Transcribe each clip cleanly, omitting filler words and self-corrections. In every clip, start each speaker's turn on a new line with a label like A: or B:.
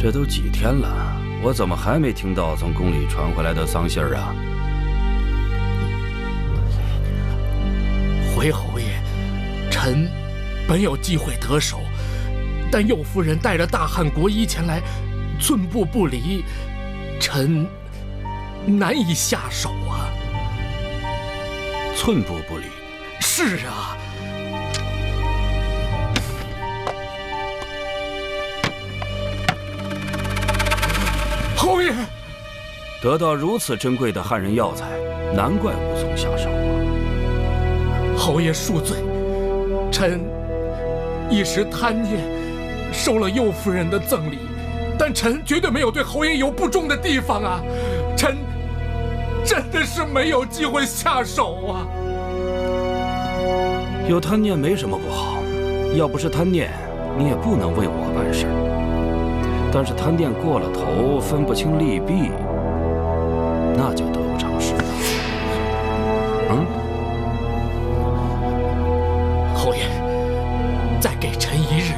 A: 这都几天了，我怎么还没听到从宫里传回来的丧信儿啊？
B: 回侯爷，臣本有机会得手，但右夫人带着大汉国医前来，寸步不离，臣难以下手啊。
A: 寸步不离。
B: 是啊。侯爷，
A: 得到如此珍贵的汉人药材，难怪无从下手啊。
B: 侯爷恕罪，臣一时贪念，收了右夫人的赠礼，但臣绝对没有对侯爷有不忠的地方啊！臣真的是没有机会下手啊！
A: 有贪念没什么不好，要不是贪念，你也不能为我办事。但是贪念过了头，分不清利弊，那就得不偿失了。
B: 侯爷，再给臣一日，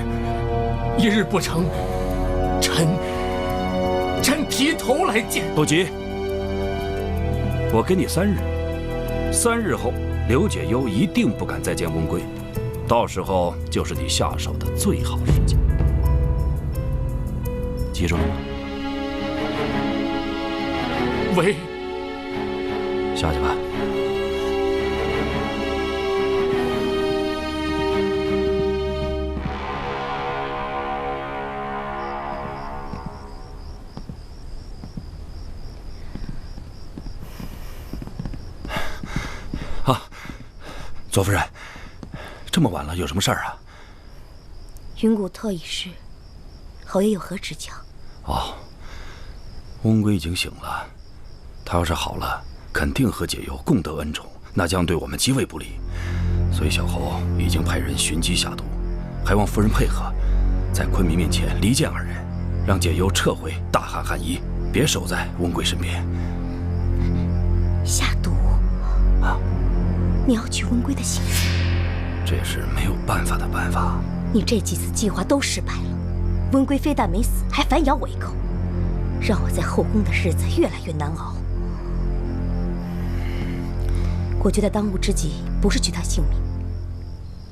B: 一日不成，臣提头来见。
A: 不急，我给你3日，3日后刘解忧一定不敢再见温归，到时候就是你下手的最好时机。记住了吗？
B: 喂，
A: 下去吧。啊，左夫人，这么晚了，有什么事儿啊？
C: 云谷特一事，侯爷有何指教？
A: 哦，温归已经醒了，他要是好了，肯定和解忧共得恩宠，那将对我们极为不利。所以小侯已经派人寻机下毒，还望夫人配合，在昆明面前离间2人，让解忧撤回大汉汉医，别守在温归身边。
C: 下毒
A: 啊！
C: 你要取温归的性命，
A: 这也是没有办法的办法。
C: 你这几次计划都失败了。温归非但没死，还反咬我一口，让我在后宫的日子越来越难熬。我觉得当务之急不是取他性命，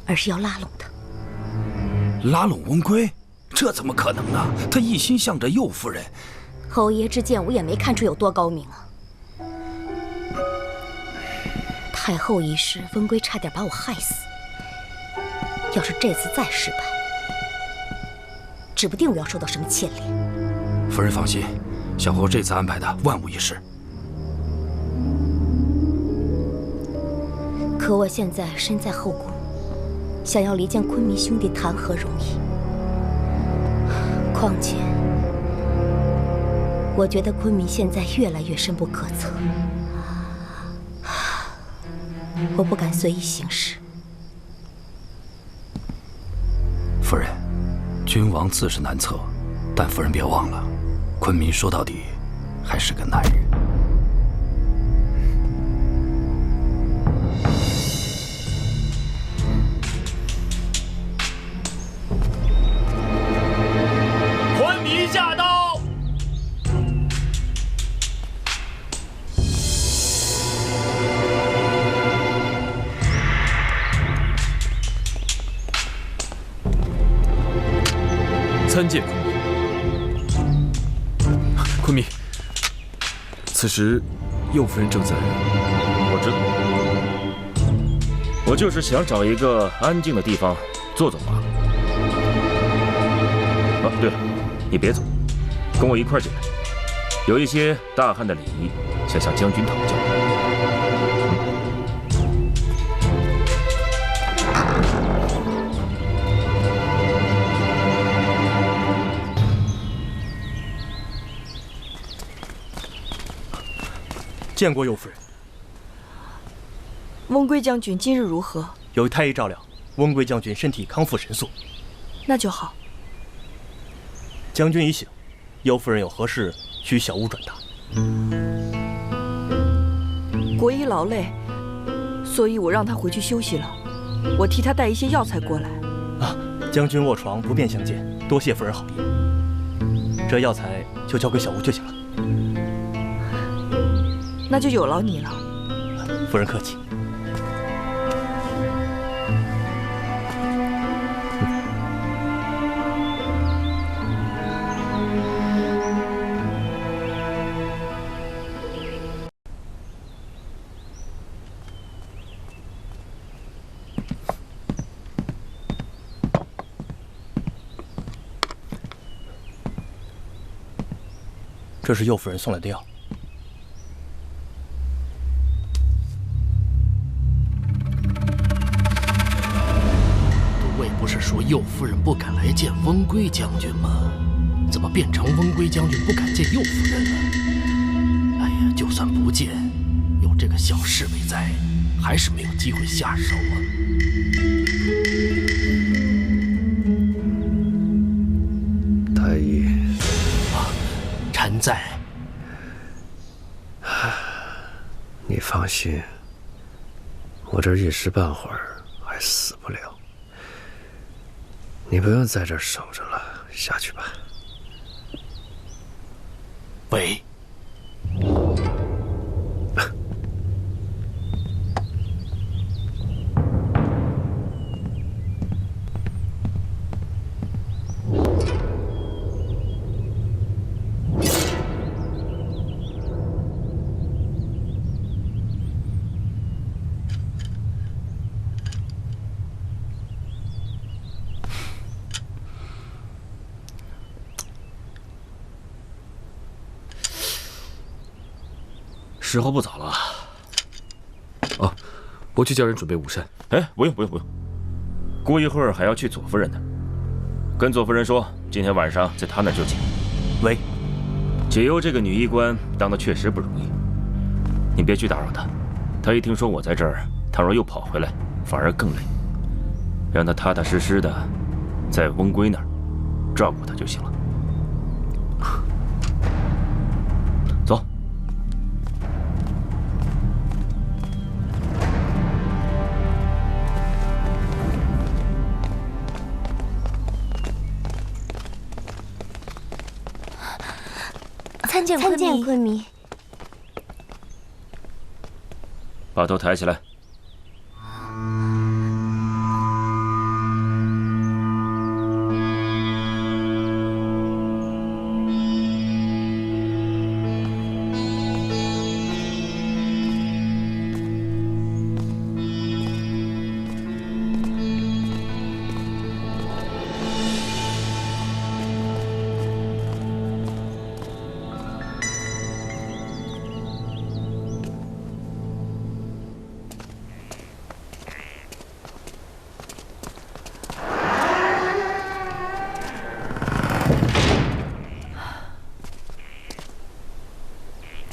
C: 而是要拉拢他。
A: 拉拢温归？这怎么可能呢？他一心向着右夫人。
C: 侯爷之见，我也没看出有多高明啊。太后一事，温归差点把我害死。要是这次再失败，指不定我要受到什么牵连。
A: 夫人放心，小侯这次安排的万无一失。
C: 可我现在身在后宫，想要离间昆明兄弟谈何容易？况且，我觉得昆明现在越来越深不可测，我不敢随意行事。
A: 夫人，君王自是难测，但夫人别忘了，昆明说到底还是个男人。
B: 昆明驾到！
D: 参见昆明。昆明，此时右夫人正在。
E: 我知道，我就是想找一个安静的地方坐坐罢了。啊，对了，你别走，跟我一块儿进来。有一些大汉的礼仪，想向将军讨教。
F: 见过右夫人。
G: 温归将军今日如何？
F: 有太医照料，温归将军身体康复神速。
G: 那就好。
F: 将军已醒，右夫人有何事需小屋转达。
G: 国医劳累，所以我让他回去休息了。我替他带一些药材过来。
F: 啊，将军卧床不便相见，多谢夫人好意。这药材就交给小吴就行了。
G: 那就有劳你了。
F: 夫人客气。这是右夫人送来的药。
B: 都尉不是说右夫人不敢来见温归将军吗？怎么变成温归将军不敢见右夫人了？哎呀，就算不见，有这个小侍卫在，还是没有机会下手啊。
H: 太医。
B: 臣在。
H: 你放心，我这一时半会儿还死不了。你不用在这儿守着了，下去吧。
B: 喂。
D: 时候不早了。哦，我去叫人准备午膳。
E: 哎，不用不用不用，过一会儿还要去左夫人那儿，跟左夫人说今天晚上在她那儿就寝。
F: 喂，
E: 解忧这个女医官当的确实不容易，你别去打扰她。她一听说我在这儿，倘若又跑回来，反而更累。让她踏踏实实的在翁归那儿照顾她就行了。走。
C: 参见昆弥。
E: 把头抬起来。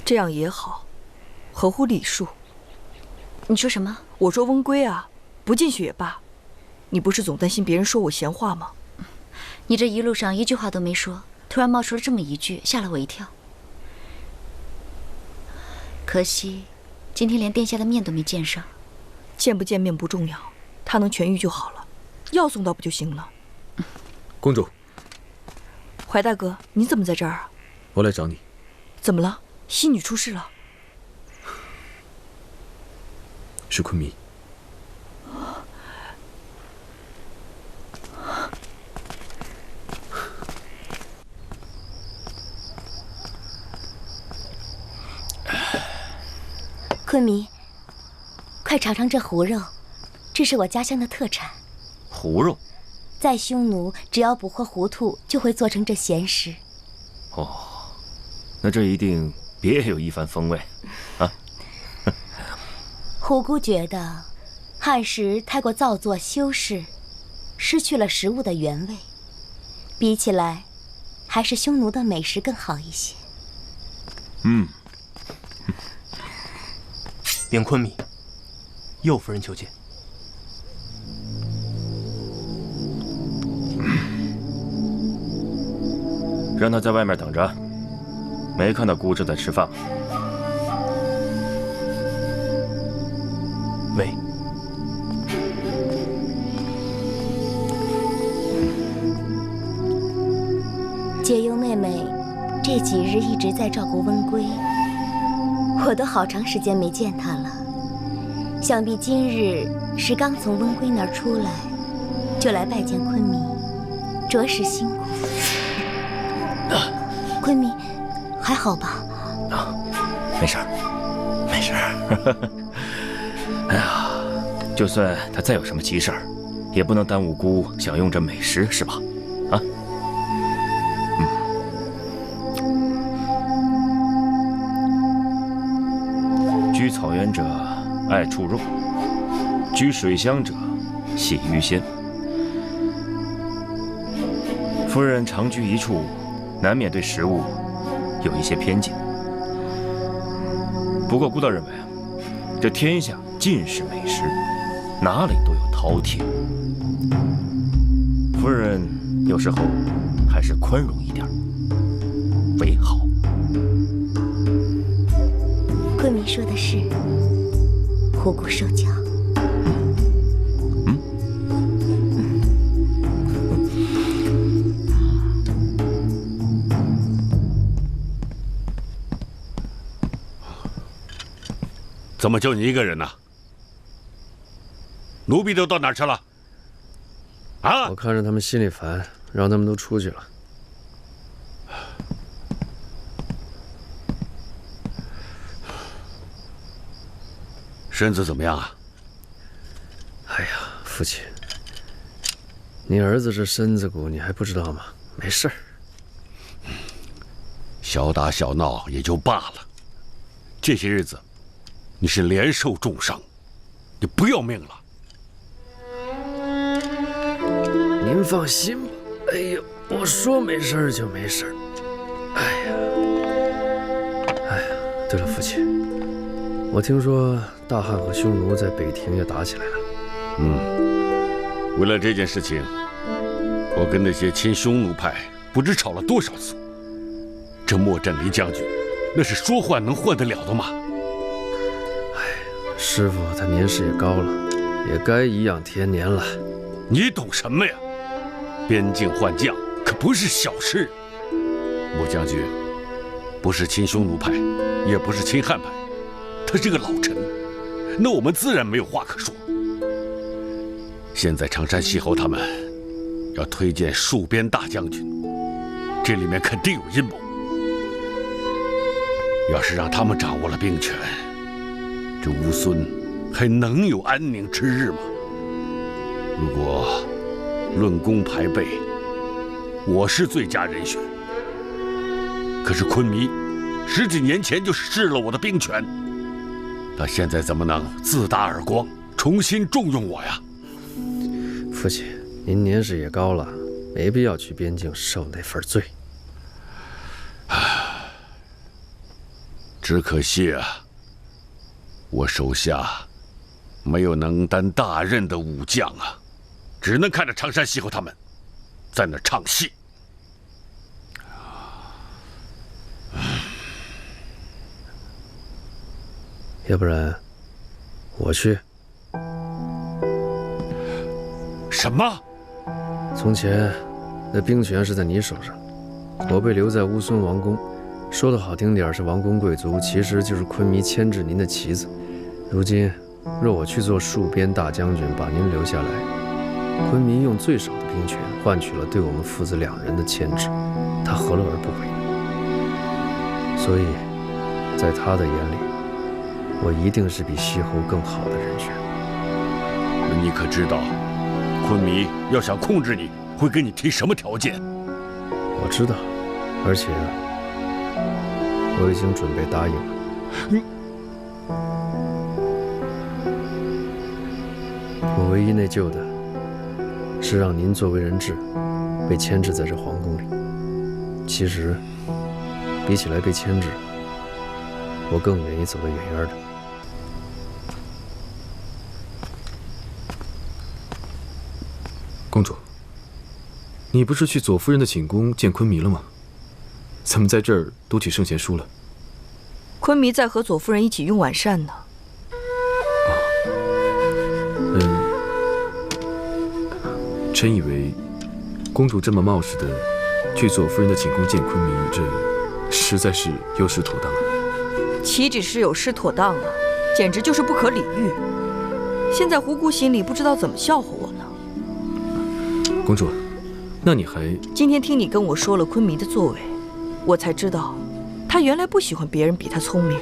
G: 这样也好，合乎礼数。
C: 你说什么？
G: 我说温归啊，不进去也罢。你不是总担心别人说我闲话吗？
C: 你这一路上一句话都没说，突然冒出了这么一句，吓了我一跳。可惜，今天连殿下的面都没见上。
G: 见不见面不重要，他能痊愈就好了，药送到不就行了？
D: 公主，
G: 怀大哥，你怎么在这儿啊？
D: 我来找你。
G: 怎么了？西女出事了？
D: 是昆弥。
C: 昆弥，快尝尝这狐肉，这是我家乡的特产。
E: 狐肉，
C: 在匈奴，只要捕获狐兔，就会做成这咸食。
E: 哦，那这一定别有一番风味啊！
C: 虎姑觉得，汉时太过造作修饰，失去了食物的原味。比起来，还是匈奴的美食更好一些。
E: 嗯。
F: 禀昆弥，右夫人求见。
E: 让他在外面等着，没看到姑正在吃饭吗？
F: 喂，
C: 解忧妹妹妹这几日一直在照顾温归，我都好长时间没见她了。想必今日是刚从温归那儿出来，就来拜见昆弥，着实辛苦。昆弥，还好吧？
E: 啊，没事儿，没事儿。哎呀，就算他再有什么急事儿，也不能耽误姑享用这美食，是吧？啊，居草原者爱畜肉，居水乡者喜鱼鲜。夫人长居一处，难免对食物有一些偏见。不过姑倒认为，这天下尽是美食，哪里都有饕餮。夫人有时候还是宽容一点为好。
C: 昆弥说的是，虎姑受教。
I: 怎么就你一个人呢？奴婢都到哪儿去了？啊！
H: 我看着他们心里烦，让他们都出去了。
I: 身子怎么样啊？
H: 哎呀，父亲，你儿子这身子骨你还不知道吗？没事儿。
I: 小打小闹也就罢了，这些日子你是连受重伤，你不要命了。
H: 您放心吧。哎呦，我说没事儿就没事儿。哎呀，对了，父亲，我听说大汉和匈奴在北庭也打起来了。
I: 为了这件事情，我跟那些亲匈奴派不知吵了多少次。这莫振离将军，那是说换能换得了的吗？
H: 师傅他年事也高了，也该颐养天年了。
I: 你懂什么呀？边境换将可不是小事。莫将军不是亲匈奴派，也不是亲汉派，他是个老臣，那我们自然没有话可说。现在常山西侯他们要推荐戍边大将军，这里面肯定有阴谋。要是让他们掌握了兵权，这乌孙还能有安宁之日吗？如果论功排辈，我是最佳人选。可是昆弥10几年前就失了我的兵权，他现在怎么能自打耳光，重新重用我呀？
H: 父亲，您年事也高了，没必要去边境受那份罪。
I: 只可惜啊，我手下没有能担大任的武将啊，只能看着常山西侯他们在那唱戏。
H: 要不然我去。
I: 什么？
H: 从前那兵权是在你手上，我被留在乌孙王宫，说的好听点是王公贵族，其实就是昆弥牵制您的棋子。如今若我去做戍边大将军，把您留下来，昆弥用最少的兵权换取了对我们父子2人的牵制，他何乐而不为呢？所以在他的眼里，我一定是比西侯更好的人选。
I: 那你可知道，昆弥要想控制你，会跟你提什么条件？
H: 我知道，而且我已经准备答应了。我唯一内疚的是让您作为人质，被牵制在这皇宫里。其实，比起来被牵制，我更愿意走得远远的。
D: 公主，你不是去左夫人的寝宫见昆弥了吗？怎么在这儿读取圣贤书了？
G: 昆弥在和左夫人一起用晚膳呢。
D: 臣以为公主这么冒失的去左夫人的寝宫见昆明，这实在是有失妥当啊。
G: 岂止是有失妥当啊，简直就是不可理喻。现在胡姑心里不知道怎么笑话我呢。
D: 公主，那你还……
G: 今天听你跟我说了昆明的作为，我才知道，他原来不喜欢别人比他聪明，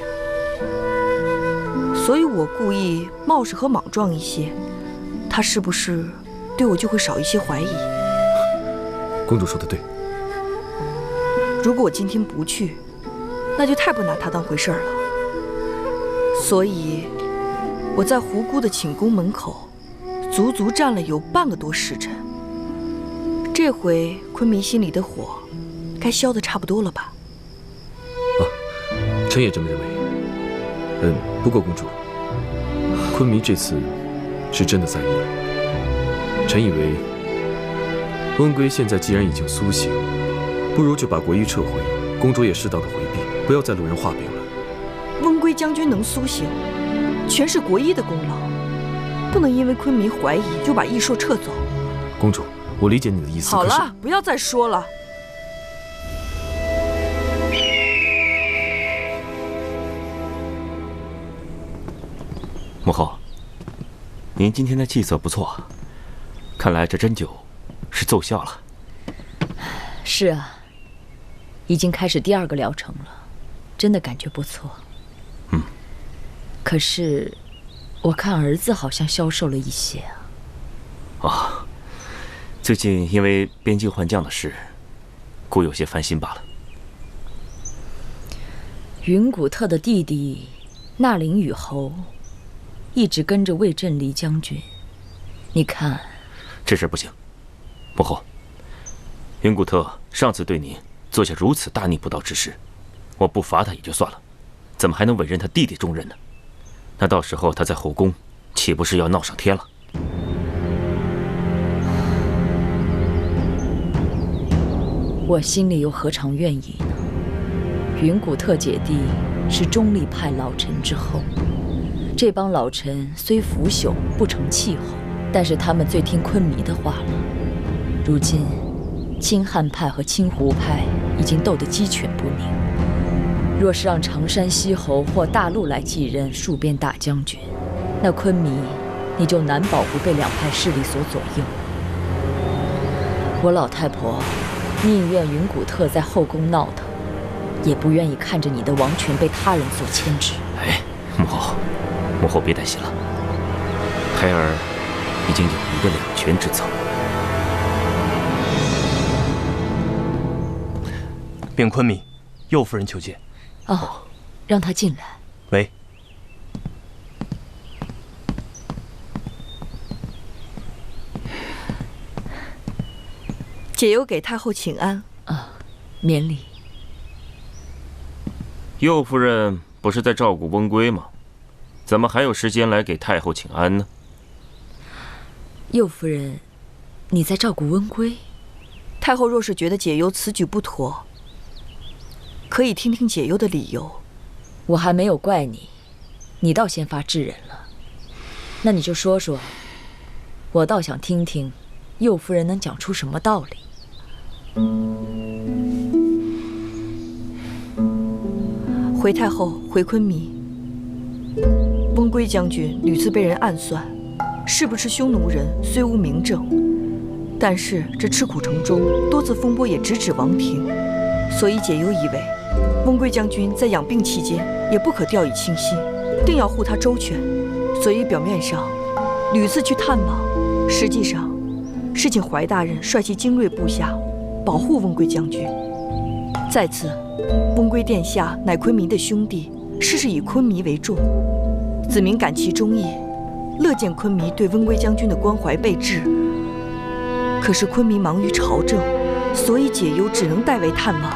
G: 所以我故意冒失和莽撞一些，他是不是对我就会少一些怀疑？
D: 公主说的对。
G: 如果我今天不去，那就太不拿他当回事儿了。所以我在胡姑的寝宫门口足足站了有半个多时辰。这回昆明心里的火该消得差不多了吧？
D: 臣也这么认为。不过公主，昆明这次是真的在意了。臣以为，温归现在既然已经苏醒，不如就把国医撤回，公主也适当的回避，不要再路人画饼了。
G: 温归将军能苏醒，全是国医的功劳，不能因为昆明怀疑就把医硕撤走。
D: 公主，我理解你的意思。
G: 好了，不要再说了。
E: 母后，您今天的气色不错，看来这针灸是奏效了。
J: 是啊，已经开始第2个疗程了，真的感觉不错。可是我看儿子好像消瘦了一些啊。
E: 最近因为边境换将的事，姑有些烦心罢了。
J: 云古特的弟弟纳林羽侯一直跟着魏振离将军，你看，
E: 这事不行。母后，云古特上次对您做下如此大逆不道之事，我不罚他也就算了，怎么还能委任他弟弟重任呢？那到时候他在后宫岂不是要闹上天了？
J: 我心里又何尝愿意呢？云古特姐弟是中立派老臣之后，这帮老臣虽腐朽不成气候，但是他们最听昆弥的话了。如今清汉派和清湖派已经斗得鸡犬不宁，若是让常山西侯或大陆来继任戍边大将军，那昆弥你就难保不被两派势力所左右。我老太婆宁愿云古特在后宫闹腾，也不愿意看着你的王权被他人所牵制。
E: 母后别担心了，孩儿已经有一个两全之策。
F: 禀昆弥，右夫人求见。
J: 让她进来。
F: 喂。
G: 解忧给太后请安。
J: 免礼。
E: 右夫人不是在照顾温归吗？怎么还有时间来给太后请安呢？
J: 右夫人，你在照顾温归？
G: 太后若是觉得解忧此举不妥，可以听听解忧的理由。
J: 我还没有怪你，你倒先发制人了。那你就说说，我倒想听听，右夫人能讲出什么道理。
G: 回太后，回昆弥，温归将军屡次被人暗算，是不是匈奴人虽无明证，但是这赤苦城中多次风波也直指王庭，所以解忧以为，温归将军在养病期间也不可掉以轻心，定要护他周全，所以表面上屡次去探望，实际上是请怀大人率其精锐部下保护温归将军。再次，温归殿下乃昆弥的兄弟，事事以昆弥为重，子民感其忠义，乐见昆弥对温归将军的关怀备至。可是昆弥忙于朝政，所以解忧只能代为探望。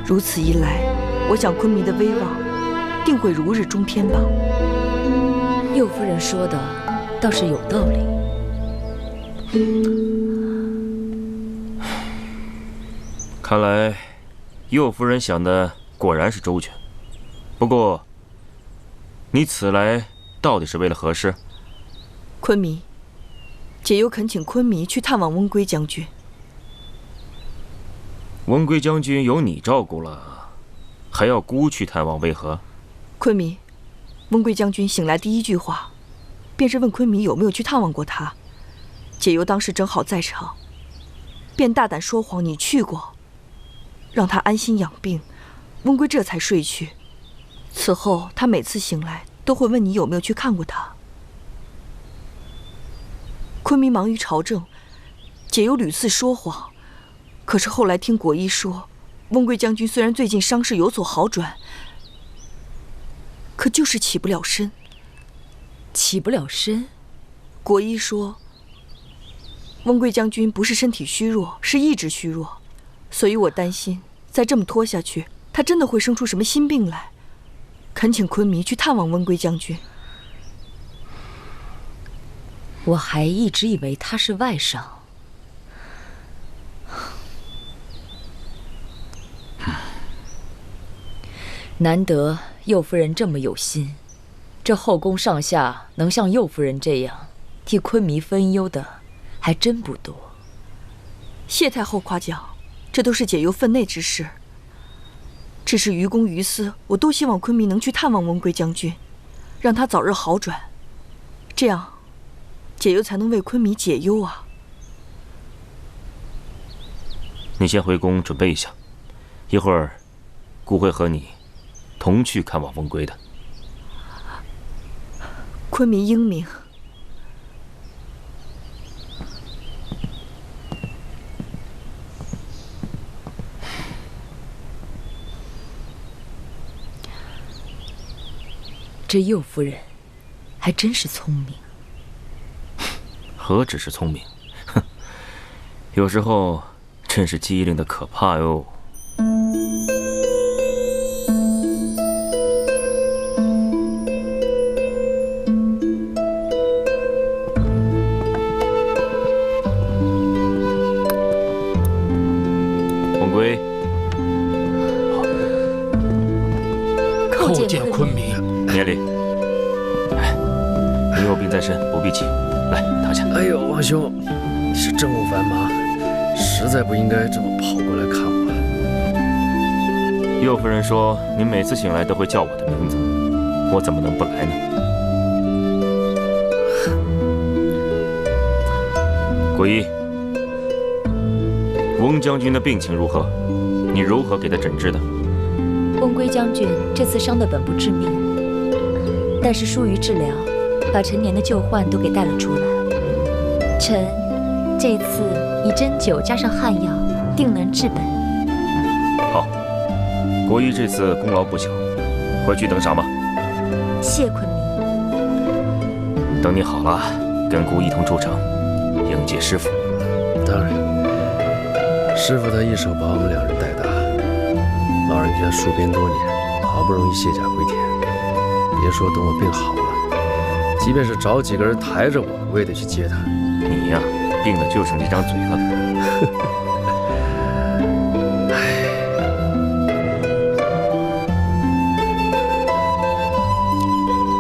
G: 如此一来，我想昆弥的威望定会如日中天吧。
J: 右夫人说的倒是有道理。
E: 看来右夫人想的果然是周全。不过，你此来到底是为了何事？
G: 昆弥，解忧恳请昆弥去探望温归将军。
E: 文贵将军有你照顾了，还要孤去探望，为何？
G: 昆弥，温贵将军醒来第一句话，便是问昆弥有没有去探望过他。解忧当时正好在场，便大胆说谎，你去过，让他安心养病。温贵这才睡去。此后，他每次醒来都会问你有没有去看过他。昆弥忙于朝政，解忧屡次说谎，可是后来听国医说，温贵将军虽然最近伤势有所好转，可就是起不了身。
J: 起不了身？
G: 国医说，温贵将军不是身体虚弱，是意志虚弱，所以我担心再这么拖下去，他真的会生出什么心病来。恳请昆弥去探望温贵将军。
J: 我还一直以为他是外伤。难得右夫人这么有心，这后宫上下能像右夫人这样替昆弥分忧的，还真不多。
G: 谢太后夸奖，这都是解忧分内之事。只是于公于私，我都希望昆弥能去探望温贵将军，让他早日好转，这样解忧才能为昆弥解忧啊。
E: 你先回宫准备一下，一会儿姑会和你同去看望温贵的。
G: 昆弥英明。
J: 这右夫人还真是聪明。
E: 何止是聪明，哼，有时候真是机灵的可怕哟。文贵，
B: 叩见昆弥。
E: 免礼。你有病在身，不必急。来，躺下。
H: 哎呦，王兄，你是政务繁忙，实在不应该这么跑过来看我。
E: 右夫人说您每次醒来都会叫我的名字，我怎么能不来呢？国医，翁将军的病情如何？你如何给他诊治的？
C: 温贵将军这次伤得本不致命，但是疏于治疗，把陈年的旧患都给带了出来。臣这次以针灸加上汉药，定能治本。
E: 好，国医这次功劳不小，回去等赏吧。
C: 谢昆弥。
E: 等你好了，跟姑一同出城迎接师傅。
H: 当然，师傅他一手把我们两人带大，老人家戍边多年，好不容易卸甲归田，别说等我病好了，即便是找几个人抬着我也得去接他。
E: 你呀，病的就剩这张嘴了。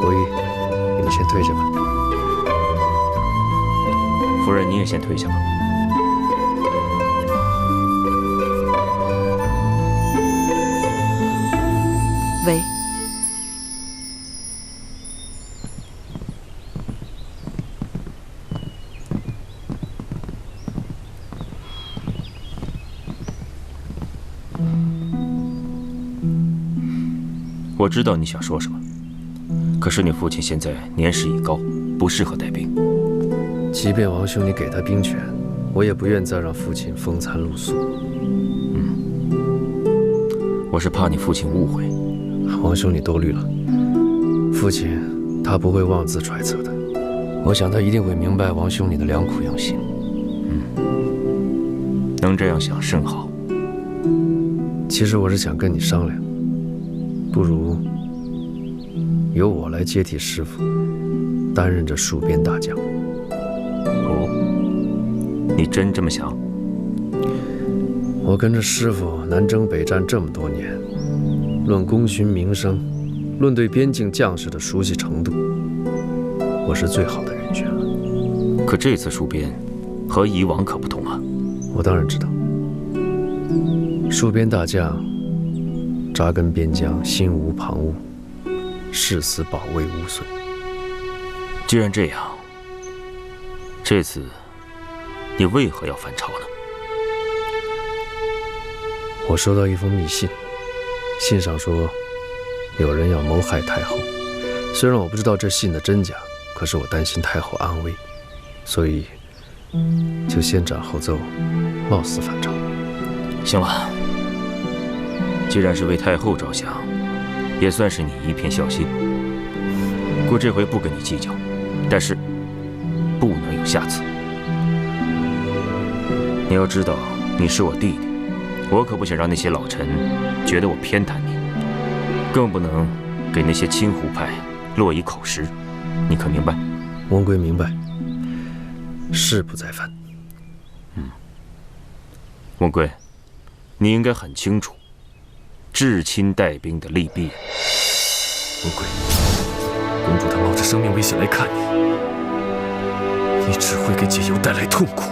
H: 国医，你先退下吧。
E: 夫人，你也先退下吧。
G: 喂。
E: 我知道你想说什么，可是你父亲现在年事已高，不适合带兵。
H: 即便王兄你给他兵权，我也不愿再让父亲风餐露宿。
E: 我是怕你父亲误会。
H: 王兄你多虑了，父亲他不会妄自揣测的，我想他一定会明白王兄你的良苦用心。
E: 能这样想甚好。
H: 其实我是想跟你商量，不如由我来接替师傅，担任这戍边大将。
E: 哦，你真这么想？
H: 我跟着师傅南征北战这么多年，论功勋名声，论对边境将士的熟悉程度，我是最好的人选了。
E: 可这次戍边和以往可不同啊。
H: 我当然知道，戍边大将扎根边疆，心无旁骛，誓死保卫乌孙。
E: 既然这样，这次你为何要反朝呢？
H: 我收到一封密信，信上说有人要谋害太后。虽然我不知道这信的真假，可是我担心太后安危，所以就先斩后奏，冒死反朝。
E: 行了，既然是为太后着想，也算是你一片孝心。故这回不跟你计较，但是不能有下次。你要知道，你是我弟弟，我可不想让那些老臣觉得我偏袒你，更不能给那些亲胡派落以口实。你可明白？
H: 文贵明白，誓不再犯。
E: 文贵，你应该很清楚至亲带兵的利弊。
D: 文贵，公主她冒着生命危险来看你，你只会给解忧带来痛苦。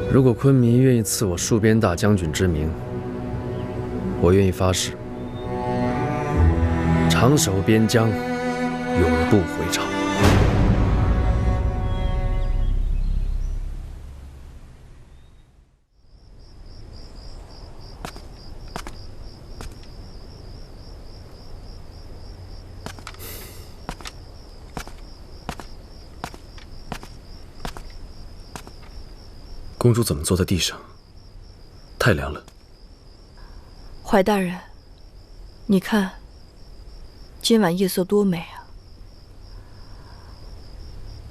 H: 如果昆弥愿意赐我戍边大将军之名，我愿意发誓，长守边疆，永不回朝。
D: 公主怎么坐在地上？太凉了。
G: 怀大人，你看，今晚夜色多美啊！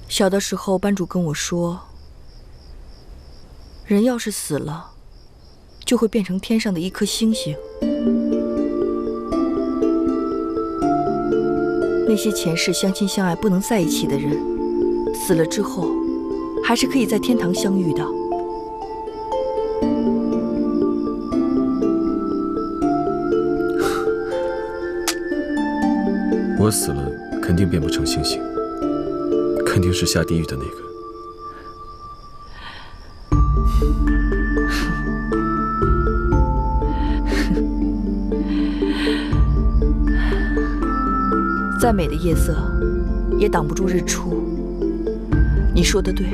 G: 小的时候，班主跟我说，人要是死了，就会变成天上的一颗星星。那些前世相亲相爱不能在一起的人，死了之后，还是可以在天堂相遇的。
D: 我死了，肯定变不成星星，肯定是下地狱的那个。
G: 再美的夜色，也挡不住日出。你说的对，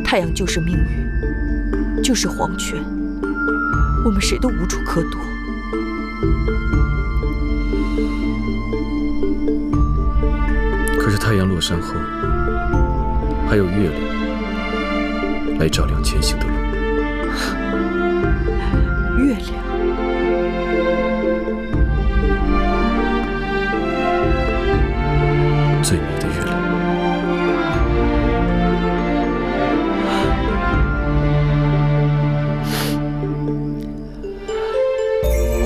G: 太阳就是命运，就是皇权，我们谁都无处可躲。
D: 可是太阳落山后，还有月亮来照亮前行的路。
G: 月亮，
D: 最美的月亮。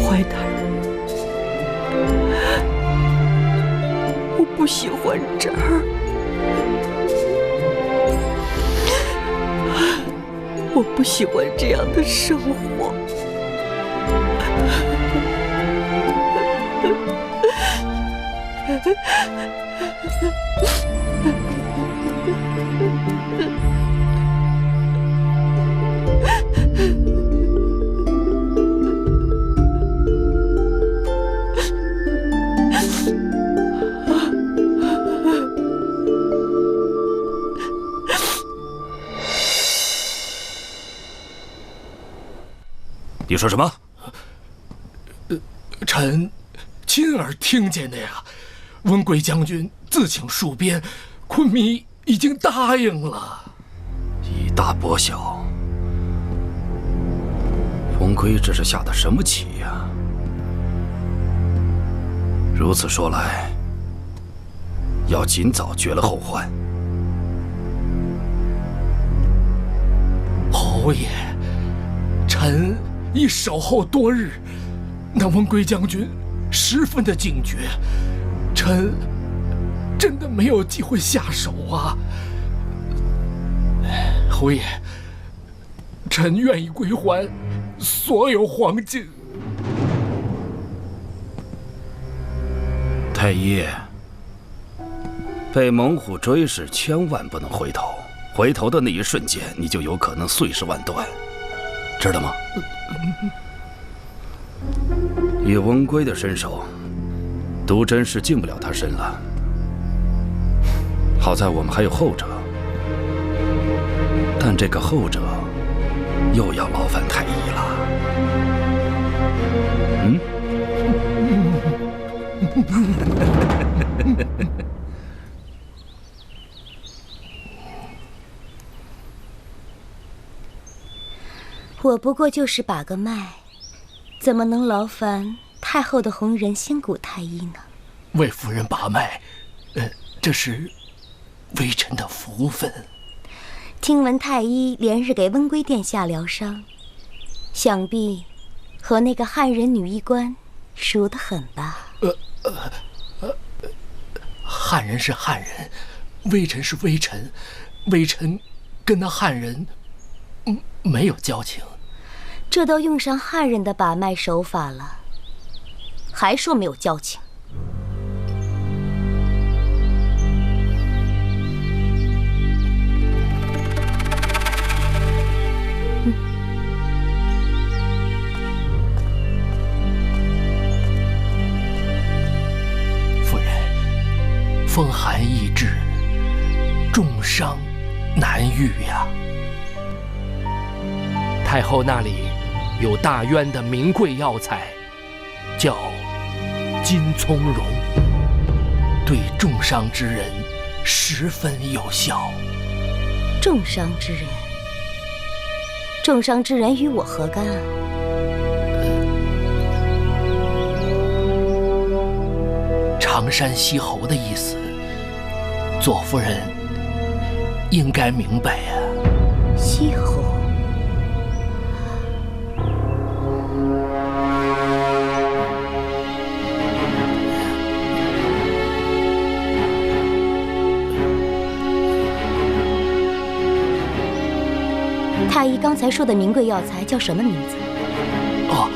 G: 怀大人，我不喜欢这儿，我不喜欢这样的生活。
A: 你说什么？
B: 臣亲耳听见的呀。温贵将军自请戍边，昆弥已经答应了。
A: 以大博小，文贵这是下的什么棋呀？如此说来，要尽早绝了后患。
B: 侯爷，臣已守候多日，那温贵将军十分的警觉，臣真的没有机会下手啊。侯爷，臣愿意归还所有黄金。
A: 太医，被猛虎追视，千万不能回头。回头的那一瞬间，你就有可能碎尸万段。知道吗？以温归的身手，毒针是进不了他身了。好在我们还有后者，但这个后者又要劳烦太医了。
C: 我不过就是把个脉，怎么能劳烦太后的红人仙骨太医呢？
B: 为夫人把脉，这是微臣的福分。
C: 听闻太医连日给温归殿下疗伤，想必和那个汉人女医官熟得很吧？
B: 汉人是汉人，微臣是微臣，微臣跟那汉人没有交情。
C: 这都用上汉人的把脉手法了，还说没有交情？
B: 夫人，风寒易至，重伤难愈呀。太后那里有大渊的名贵药材，叫金葱茸，对重伤之人十分有效。
C: 重伤之人，重伤之人与我何干啊？
B: 常山西侯的意思，左夫人应该明白呀。
C: 西侯。太医刚才说的名贵药材叫什么名字？
B: 哦，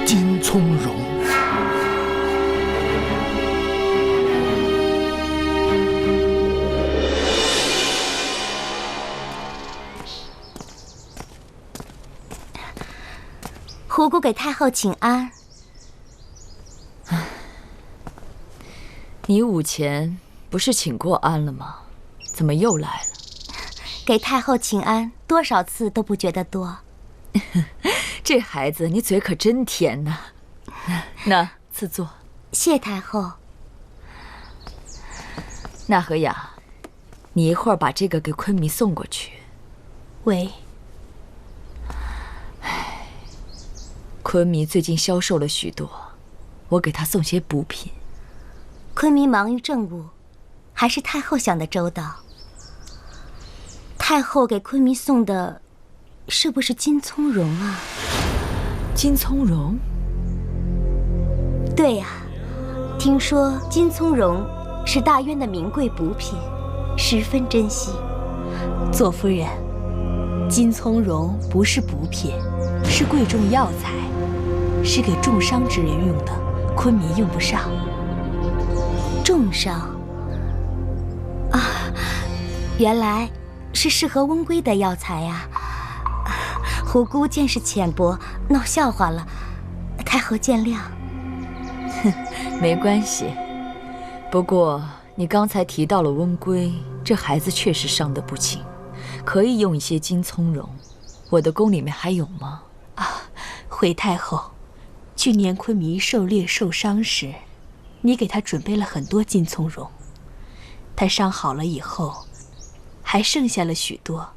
B: 金葱茸。
C: 虎姑给太后请安。
J: 你午前不是请过安了吗？怎么又来了？
C: 给太后请安，多少次都不觉得多。
J: 这孩子，你嘴可真甜呐！那赐座。
C: 谢太后。
J: 纳和雅，你一会儿把这个给昆弥送过去。
C: 喂。
J: 昆弥最近消瘦了许多，我给他送些补品。
C: 昆弥忙于政务，还是太后想得周到。太后给昆弥送的，是不是金葱茸啊？
J: 金葱茸？
C: 对呀，听说金葱茸是大渊的名贵补品，十分珍惜。
K: 左夫人，金葱茸不是补品，是贵重药材，是给重伤之人用的，昆弥用不上。
C: 重伤？啊，原来是适合温归的药材呀。虎姑见识浅薄，闹笑话了，太后见谅。
J: 哼，没关系。不过你刚才提到了温归，这孩子确实伤得不轻，可以用一些金葱茸。我的宫里面还有吗？
K: 啊，回太后，去年昆弥狩猎受伤时，你给他准备了很多金葱茸，他伤好了以后，还剩下了许多，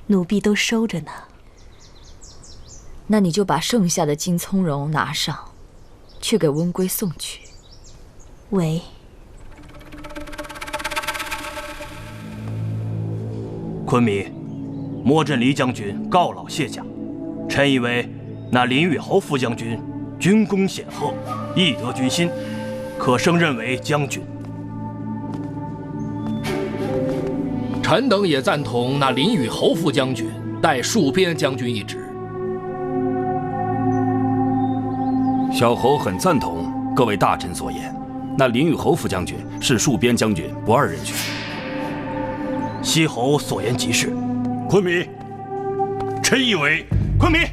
K: 奴婢都收着呢。
J: 那你就把剩下的金葱茸拿上，去给温归送去。
K: 喂。
F: 昆弥，摸镇离将军告老谢驾，臣以为那林宇侯副将军军功显赫，易得军心，可升任为将军。
B: 臣等也赞同那林宇侯副将军代戍边将军一职。
A: 小侯很赞同各位大臣所言，那林宇侯副将军是戍边将军不二人选。
F: 西侯所言极是。
I: 昆弥，臣以为，
F: 昆明，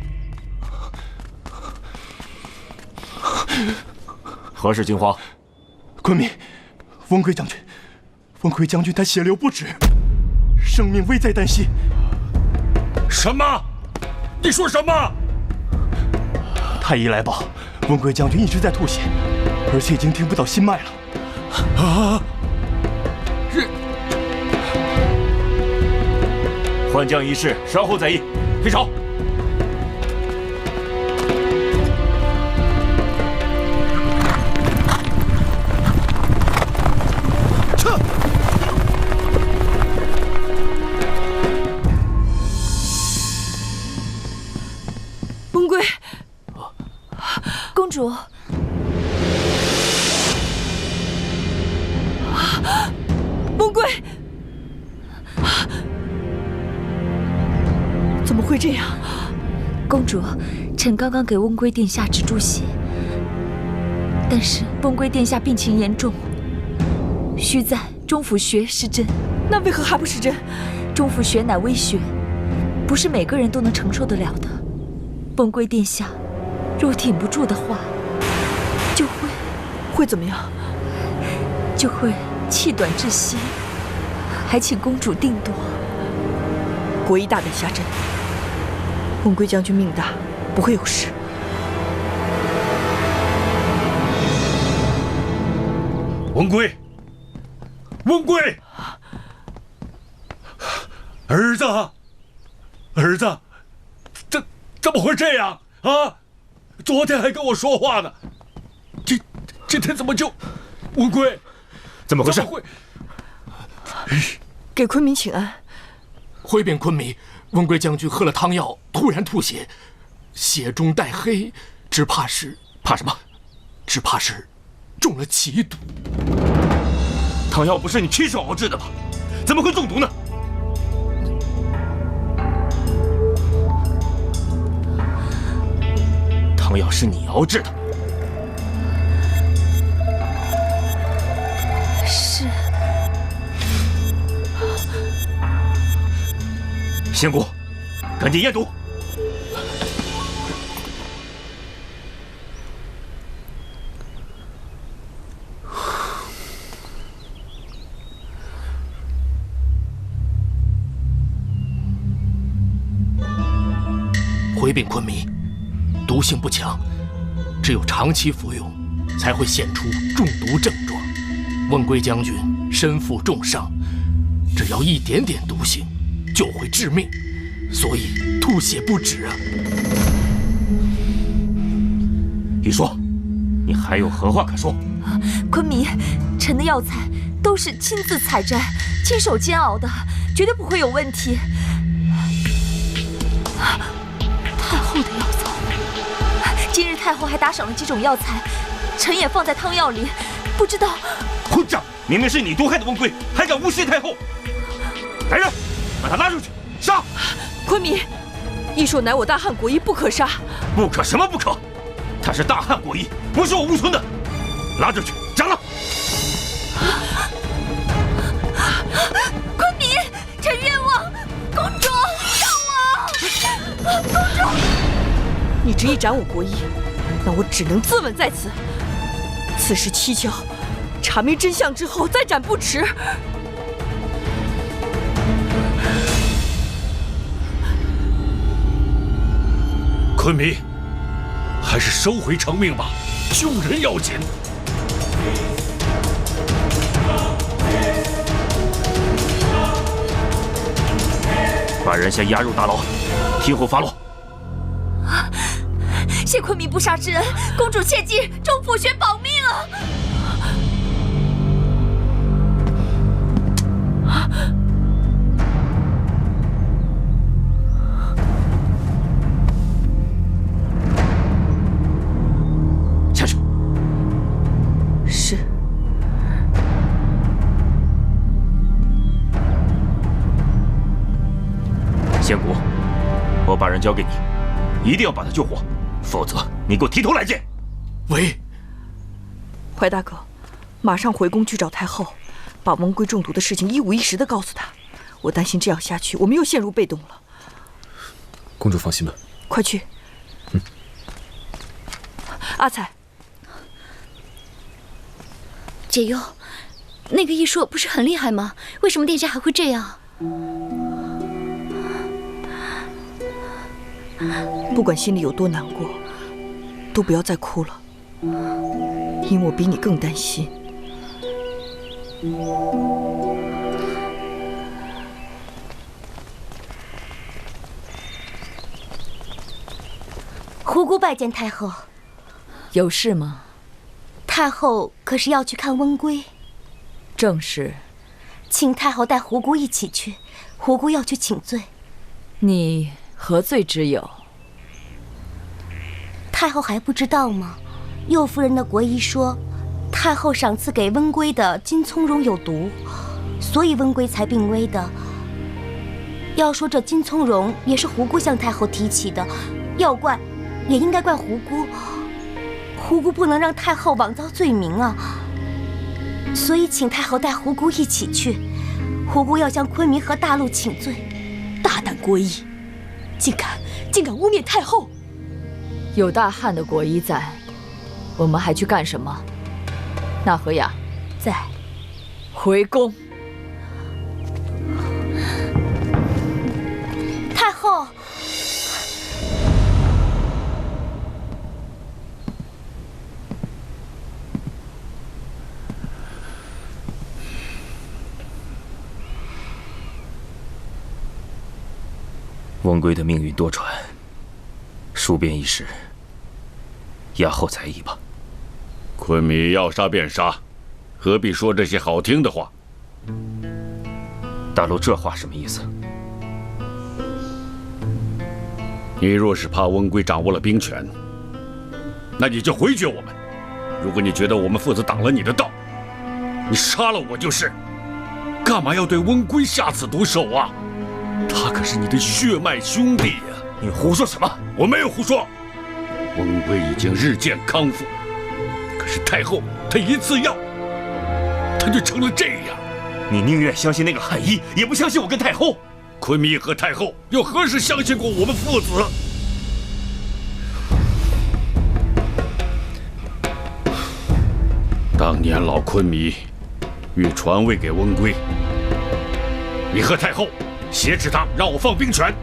E: 何事惊慌？
F: 昆明，温贵将军，温贵将军他血流不止，生命危在旦夕。
I: 什么？你说什么？
F: 太医来报，温贵将军一直在吐血，而且已经听不到心脉了。
I: 啊！
E: 换将一事，稍后再议。退朝。
I: 撤！
G: 温贵，
J: 公主。
G: 温贵，怎么会这样？
J: 公主，臣刚刚给温贵殿下止住血，但是温贵殿下病情严重，需在中府穴施针。
G: 那为何还不施针？
J: 中府穴乃微穴，不是每个人都能承受得了的。温贵殿下若挺不住的话，就
G: 会怎么样？
J: 就会气短窒息。还请公主定夺。
G: 国医大人下针，温贵将军命大，不会有事。
I: 温贵，温贵，儿子，儿子，怎么会这样啊？昨天还跟我说话呢，今天怎么就……温贵，
E: 怎么回事？
G: 给昆明请安。
B: 回禀昆明，温贵将军喝了汤药，突然吐血，血中带黑，只怕是……
E: 怕什么？
B: 只怕是中了奇毒。
E: 汤药不是你亲手熬制的吗？怎么会中毒呢？汤药是你熬制的。
J: 是。
E: 仙姑，赶紧验毒。
B: 回禀昆明，毒性不强，只有长期服用，才会显出中毒症状。温贵将军身负重伤，只要一点点毒性，就会致命，所以吐血不止啊！
E: 一说，你还有何话可说？
J: 昆明，臣的药材都是亲自采摘、亲手煎熬的，绝对不会有问题。太后的药材，今日太后还打赏了几种药材，臣也放在汤药里，不知道。
E: 混账！明明是你毒害的温贵，还敢诬陷太后！来人，把他拉出去，杀！
G: 昆明，医术乃我大汉国医，不可杀。
E: 不可什么不可？他是大汉国医，不是我乌村的，拉出去斩了！
J: 昆明，臣冤枉！公主，救我！公主，
G: 你执意斩我国医，那我只能自刎在此。此事蹊跷，查明真相之后再斩不迟。
I: 昆明，还是收回成命吧，救人要紧。
E: 把人先押入大牢，听候发落。
J: 谢昆明不杀之恩，公主切记中府穴保命啊！
E: 下去。
G: 是。
E: 仙姑，我把人交给你，一定要把他救活，否则你给我提头来见。
B: 喂，
G: 怀大哥，马上回宫去找太后，把温贵中毒的事情一五一十地告诉她。我担心这样下去，我们又陷入被动了。
D: 公主放心吧。
G: 快去。阿彩，
C: 解忧，那个一说不是很厉害吗？为什么殿下还会这样？
G: 不管心里有多难过，都不要再哭了，因为我比你更担心。
C: 胡姑拜见太后。
J: 有事吗？
C: 太后可是要去看温归？
J: 正是。
C: 请太后带胡姑一起去，胡姑要去请罪。
J: 你何罪之有？
C: 太后还不知道吗？右夫人的国医说，太后赏赐给温归的金葱茸有毒，所以温归才病危的。要说这金葱茸也是胡姑向太后提起的，要怪也应该怪胡姑。胡姑不能让太后枉遭罪名啊，所以请太后带胡姑一起去。胡姑要向昆明和大陆请罪。
K: 大胆国医，竟敢污蔑太后！
J: 有大汉的国医在，我们还去干什么？纳和雅，
K: 在。
J: 回宫。
C: 太后。
E: 温归的命运多舛，数变一时，压后才议吧。
I: 昆明要杀便杀，何必说这些好听的话？
E: 大陆这话什么意思？
I: 你若是怕温归掌握了兵权，那你就回绝我们；如果你觉得我们父子挡了你的道，你杀了我就是。干嘛要对温归下此毒手啊？他可是你的血脉兄弟呀！
E: 你胡说什么？
I: 我没有胡说。温归已经日渐康复，可是太后她一次药，他就成了这样。
E: 你宁愿相信那个汉医，也不相信我跟太后。
I: 昆明和太后又何时相信过我们父子？当年老昆明欲传位给温归，你和太后挟持他，让我放兵权，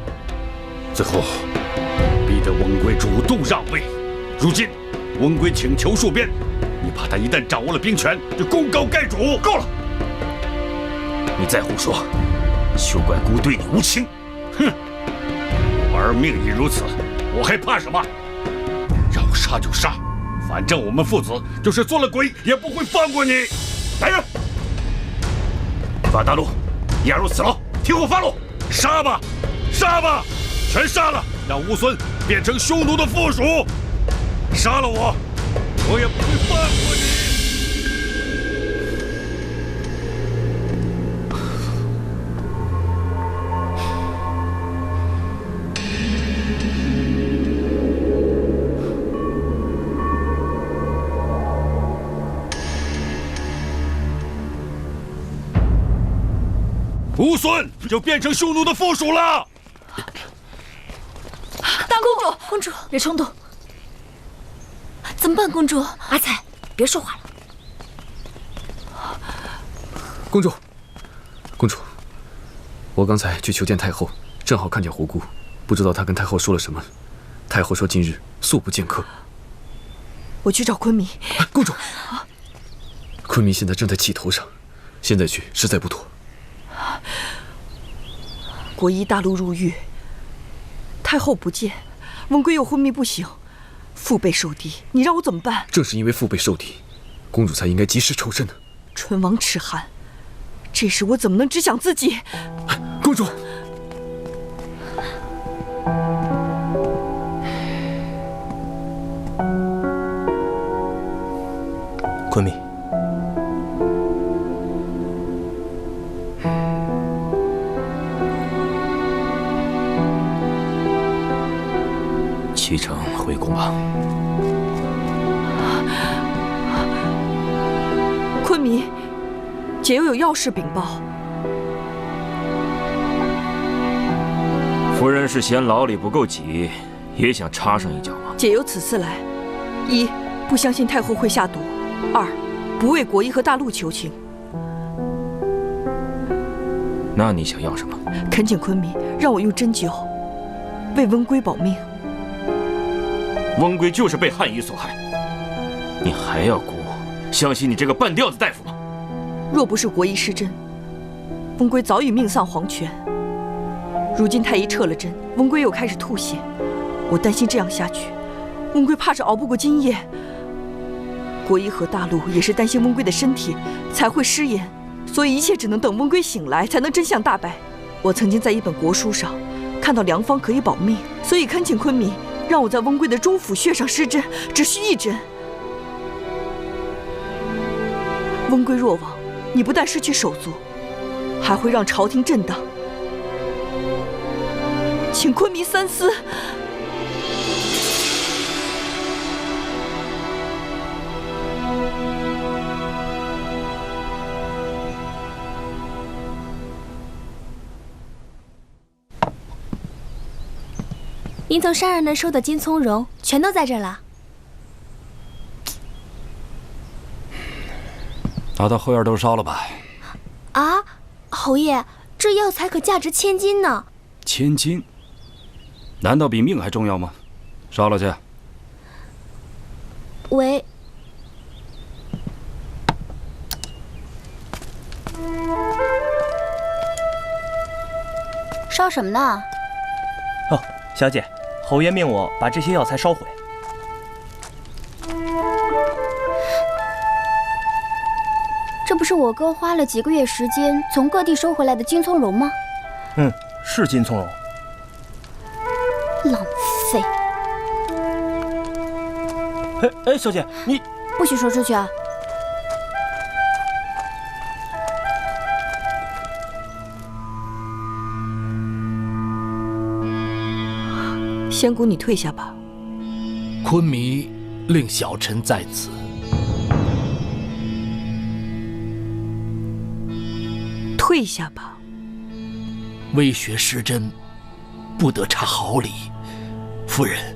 I: 最后逼得温归主动让位。如今温归请求戍边，你怕他一旦掌握了兵权，就功高盖主。
E: 够了！你再胡说，休怪姑对你无情。
I: 哼！我儿命已如此，我还怕什么？要杀就杀，反正我们父子就是做了鬼也不会放过你。来人，
E: 把大陆押入此牢，听我发落！
I: 杀吧，杀吧，全杀了，让乌孙变成匈奴的附属。杀了我，我也不会放过你。乌孙就变成匈奴的附属了。
C: 大公主，公主，别冲动。怎么办，公主？阿彩，别说话了。
D: 公主，公主，我刚才去求见太后，正好看见胡姑，不知道她跟太后说了什么。太后说今日素不见客。
G: 我去找昆明。
D: 公主，昆明现在正在气头上，现在去实在不妥。
G: 国医大陆入狱，太后不见，温归又昏迷不醒，腹背受敌，你让我怎么办？
D: 正是因为腹背受敌，公主才应该及时抽身呢。
G: 唇亡齿寒，这时我怎么能只想自己？
D: 公主，
E: 昆明，启程回宫吧。
G: 昆明，姐又有要事禀报。
E: 夫人是嫌牢里不够挤，也想插上一脚吗？
G: 解由此次来，一不相信太后会下毒，二不为国医和大陆求情。
E: 那你想要什么？
G: 恳请昆明让我用针灸为温归保命。
E: 温归就是被汉医所害，你还要姑相信你这个半吊子大夫吗？
G: 若不是国医施针，温归早已命丧黄泉。如今太医撤了针，温归又开始吐血，我担心这样下去，温归怕是熬不过今夜。国医和大陆也是担心温归的身体，才会失言，所以一切只能等温归醒来，才能真相大白。我曾经在一本国书上看到良方可以保命，所以恳请昆明让我在温归的中府穴上施针，只需1针。温归若亡，你不但失去手足，还会让朝廷震荡。请昆明三思。
K: 您从山人那收的金葱茸全都在这了。
A: 拿到后院都烧了吧？
K: 啊，侯爷，这药材可价值1000金呢。
A: 1000金？难道比命还重要吗？烧了去。
K: 喂。
C: 烧什么呢？
F: 哦，小姐，侯爷命我把这些药材烧毁。
C: 这不是我哥花了几个月时间从各地收回来的金葱茸吗？
F: 嗯，是金葱茸。
C: 浪费！
F: 哎，小姐，你
C: 不许说出去啊！
G: 仙姑，你退下吧。
B: 昆弥令小臣在此。
G: 退下吧。
B: 微学施针，不得差毫厘，夫人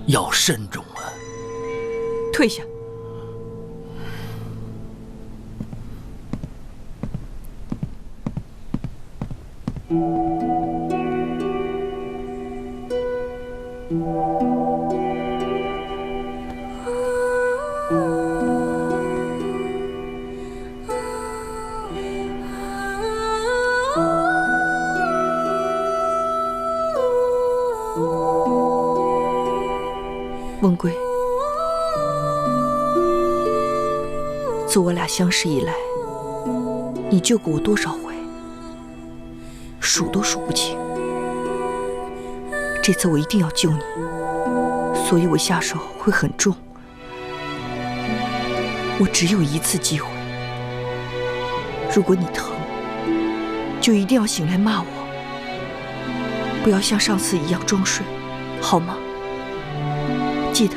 B: 要慎重啊！
G: 退下。温归，自我俩相识以来，你救过我多少回，数都数不清。这次我一定要救你，所以我下手会很重。我只有1次机会，如果你疼，就一定要醒来骂我，不要像上次一样装睡，好吗？记得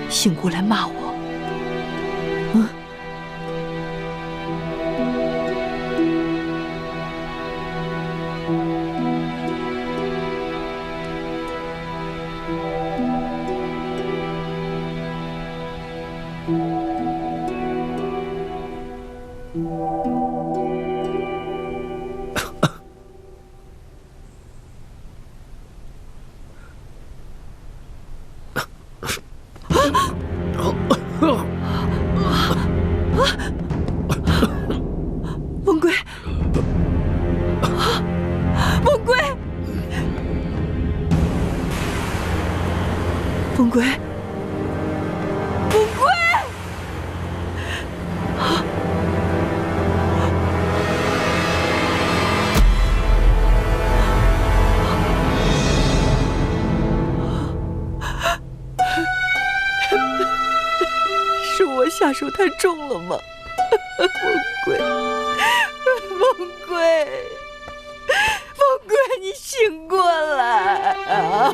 G: 醒过来骂我。温归，温归，温归，温归！是我下手太重了吗？温归，温归，温归，你醒过来啊！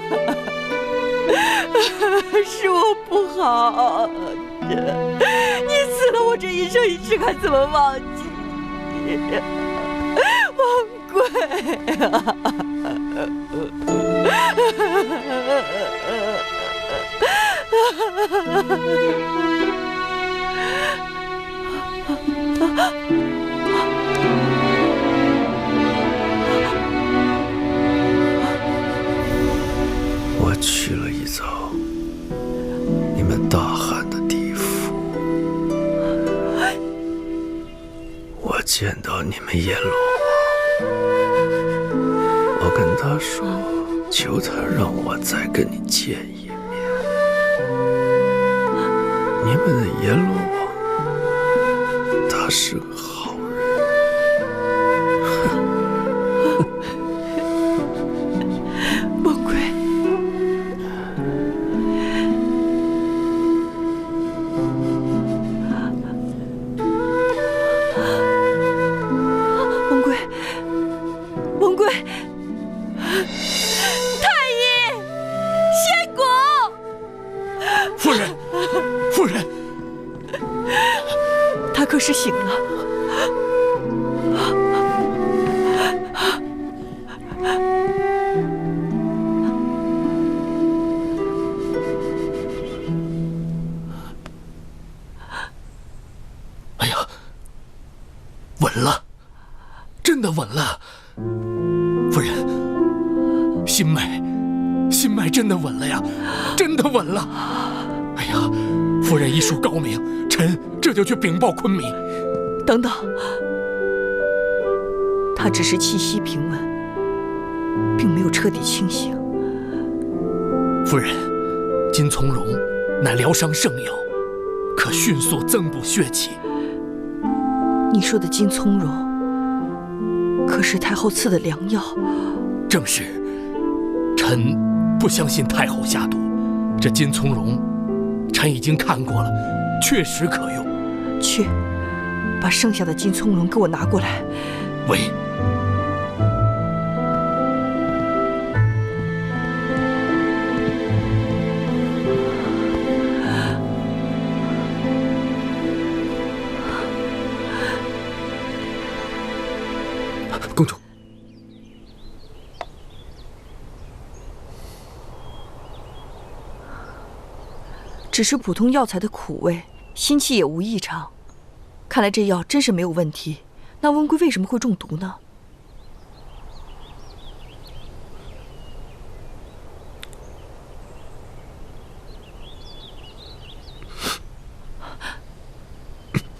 G: 是我不好，你死了，我这一生一世该怎么忘记？温归。
H: 我去了一遭你们大汉的地府，我见到你们阎罗王，我跟他说，求他让我再跟你见一面。你们的阎罗王，他是个好人。
G: 梦归，梦归，梦归，太医，仙果，
B: 夫人，夫人，
G: 他可是醒了。
B: 哎呀，稳了，真的稳了。夫人，心脉真的稳了呀，真的稳了。哎呀，夫人医术高明，臣这就去禀报昆明。
G: 等等，他只是气息平稳，并没有彻底清醒。
B: 夫人，金从容乃疗伤圣药，可迅速增补血气。
G: 你说的金葱蓉，可是太后赐的良药？
B: 正是，臣不相信太后下毒。这金葱蓉，臣已经看过了，确实可用。
G: 去，把剩下的金葱蓉给我拿过来。
B: 喂。
D: 公主，
G: 只是普通药材的苦味，心气也无异常。看来这药真是没有问题。那温归为什么会中毒呢？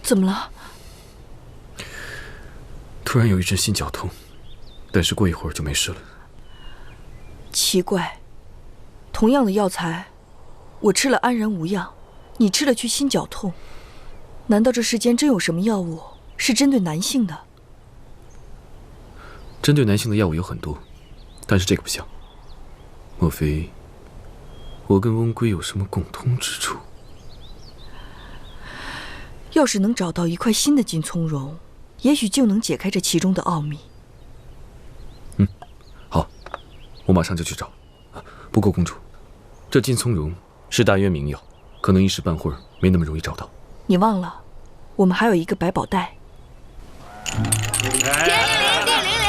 G: 怎么了？
D: 突然有一阵心绞痛，但是过一会儿就没事了。
G: 奇怪，同样的药材，我吃了安然无恙，你吃了却心绞痛。难道这世间真有什么药物是针对男性的？
D: 针对男性的药物有很多，但是这个不像。莫非我跟温归有什么共通之处？
G: 要是能找到一块新的金葱蓉，也许就能解开这其中的奥秘。
D: 好，我马上就去找。不过公主，这金葱蓉是大约名药，可能一时半会儿没那么容易找到。
G: 你忘了，我们还有一个百宝袋。
L: 天灵灵，地灵灵，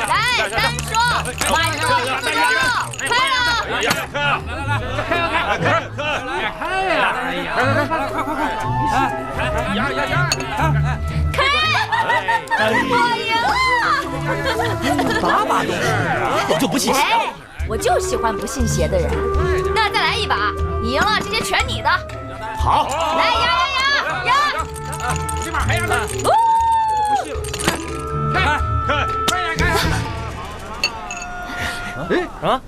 L: 来单说，晚上我一个人开了。我赢了！
F: 把把都是，我就不信邪。
L: 哎，我就喜欢不信邪的人。那再来一把，你赢了，这些全你的。
F: 好，
L: 来压！
M: 起码还让他。不信了。看，快点看。
F: 啊！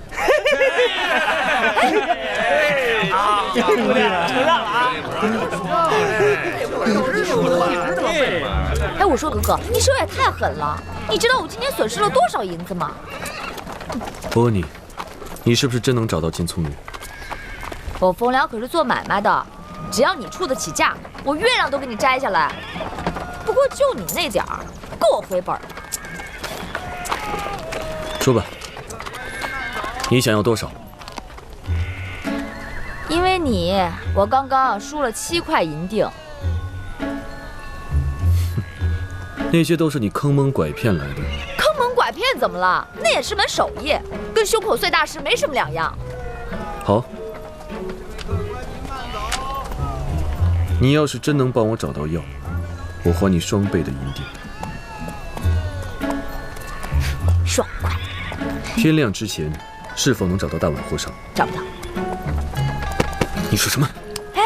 C: 哎，我说哥哥，你手也太狠了！你知道我今天损失了多少银子吗？
D: 我问你，你是不是真能找到金葱女？
C: 我冯良可是做买卖的，只要你出得起价，我月亮都给你摘下来。不过就你那点儿，够我回本。
D: 说吧，你想要多少？
C: 因为你，我刚刚输了7块银锭。
D: 那些都是你坑蒙拐骗来的。
C: 坑蒙拐
N: 拐骗怎么了？那也是门手艺，跟胸口碎大石没什么两样。
D: 好，你要是真能帮我找到药，我还你双倍的银锭。
N: 爽快！
D: 天亮之前，是否能找到大碗货商？
N: 找不到。
D: 你说什么？
N: 哎，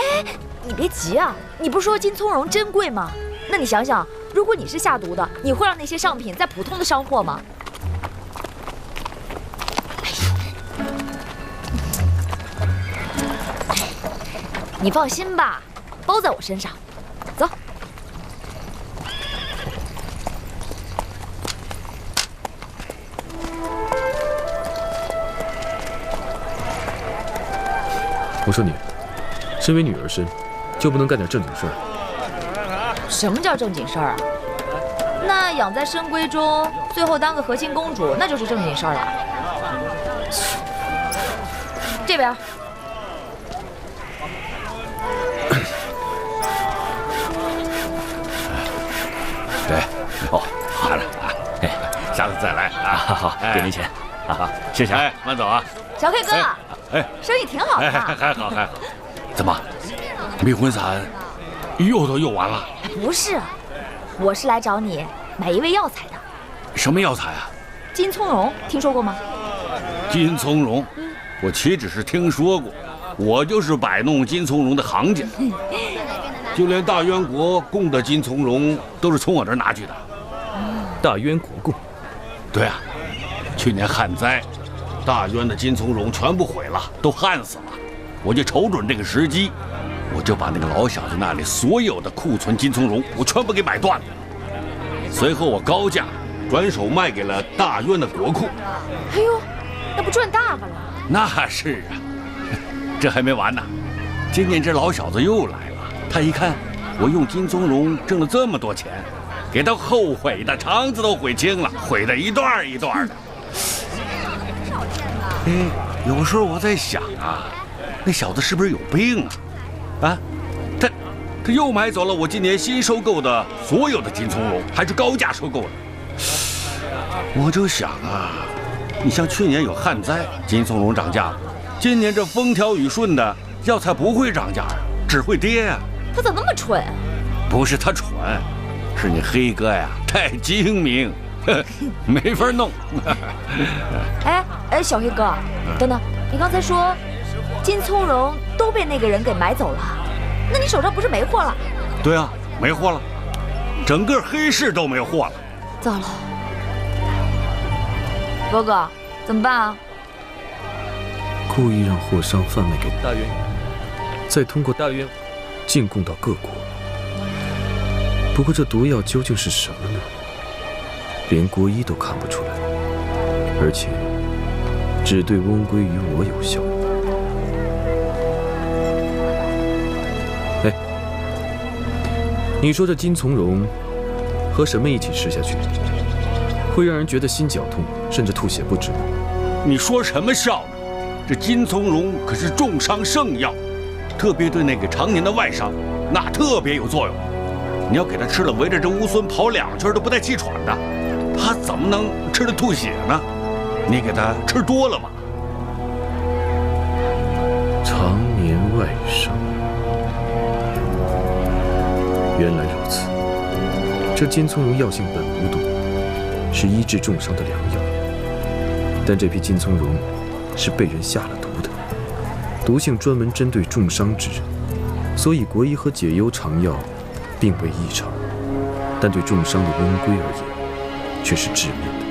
N: 你别急啊！你不是说金葱蓉珍贵吗？那你想想，如果你是下毒的，你会让那些商品在普通的商货吗？你放心吧，包在我身上。走。
D: 我说你，身为女儿身，就不能干点正经事儿？
N: 什么叫正经事儿啊？那养在深闺中，最后当个和亲公主，那就是正经事儿了。这边。
I: 对，哦，好了啊，哎，下次再来啊。
E: 好，给您钱，啊，谢谢。
I: 哎，慢走啊。
N: 小 K 哥，
I: 哎，
N: 生意挺好的。
I: 还好。怎么，迷魂散又都用完了？
N: 不是，我是来找你买一味药材的。
I: 什么药材啊？
N: 金葱蓉，听说过吗？
I: 金葱蓉，我岂止是听说过，我就是摆弄金葱蓉的行家。就连大渊国供的金葱蓉都是从我这儿拿去的。
D: 大渊国供？
I: 对啊，去年旱灾，大渊的金葱蓉全部毁了，都旱死了。我就瞅准这个时机，我就把那个老小子那里所有的库存金葱蓉，我全部给买断了。随后我高价转手卖给了大渊的国库。
N: 哎呦，那不赚大发了？
I: 那是啊，这还没完呢。今年这老小子又来了，他一看我用金葱蓉挣了这么多钱，给他后悔的肠子都悔青了，悔得一段一段的。哎，有时候我在想啊，那小子是不是有病啊？啊，他又买走了我今年新收购的所有的金葱蓉，还是高价收购的。我就想啊，你像去年有旱灾，金葱蓉涨价了，今年这风调雨顺的，药材不会涨价呀，只会跌呀。
N: 他怎么那么蠢？
I: 不是他蠢，是你黑哥呀太精明，没法弄。
N: 哎，小黑哥，等等，你刚才说金葱蓉都被那个人给买走了，那你手上不是没货了？
I: 对啊，没货了，整个黑市都没货了。
N: 糟了，哥哥，怎么办啊？
D: 故意让货商贩卖给大渊，再通过大渊进贡到各国。不过这毒药究竟是什么呢？连国医都看不出来，而且只对翁归于我有效。哎，你说这金葱蓉和什么一起吃下去，会让人觉得心绞痛，甚至吐血不止吗？
I: 你说什么笑呢？这金葱蓉可是重伤圣药，特别对那个常年的外伤，那特别有作用。你要给他吃了，围着这乌孙跑2圈都不带气喘的，他怎么能吃了吐血呢？你给他吃多了吧？
D: 常年外伤，原来如此。这金葱蓉药性本无毒，是医治重伤的良药。但这批金葱蓉是被人下了毒的，毒性专门针对重伤之人，所以国医和解忧常药并未异常，但对重伤的翁归而言却是致命的。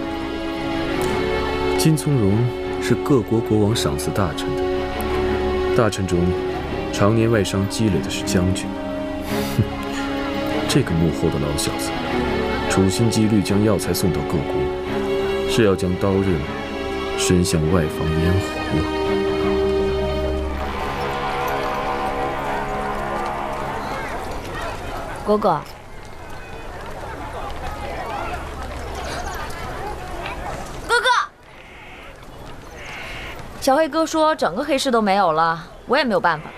D: 金葱蓉是各国国王赏赐大臣的，大臣中常年外伤积累的是将军。哼，这个幕后的老小子，处心积虑将药材送到各国，是要将刀刃伸向外方咽喉啊！
N: 哥哥，哥哥，小黑哥说整个黑市都没有了，我也没有办法了。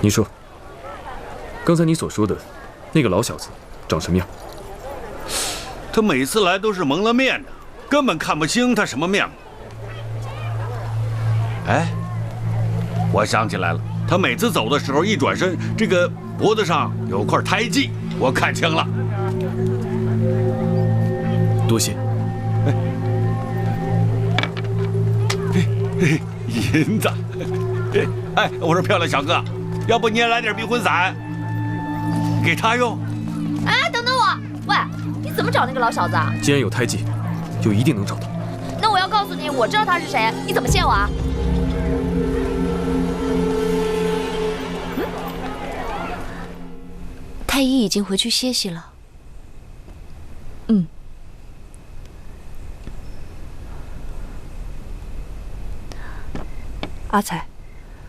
D: 你说，刚才你所说的那个老小子长什么样？
I: 他每次来都是蒙了面的，根本看不清他什么面目。哎，我想起来了，他每次走的时候一转身，这个脖子上有块胎记，我看清了。
D: 多谢。
I: 银子。哎，我说漂亮小哥，要不你也来点避婚伞，给他用。
N: 哎，等等我，喂，你怎么找那个老小子啊？
D: 既然有胎记，就一定能找到。
N: 那我要告诉你，我知道他是谁，你怎么陷我啊？
K: 太医已经回去歇息了。
G: 嗯。阿彩，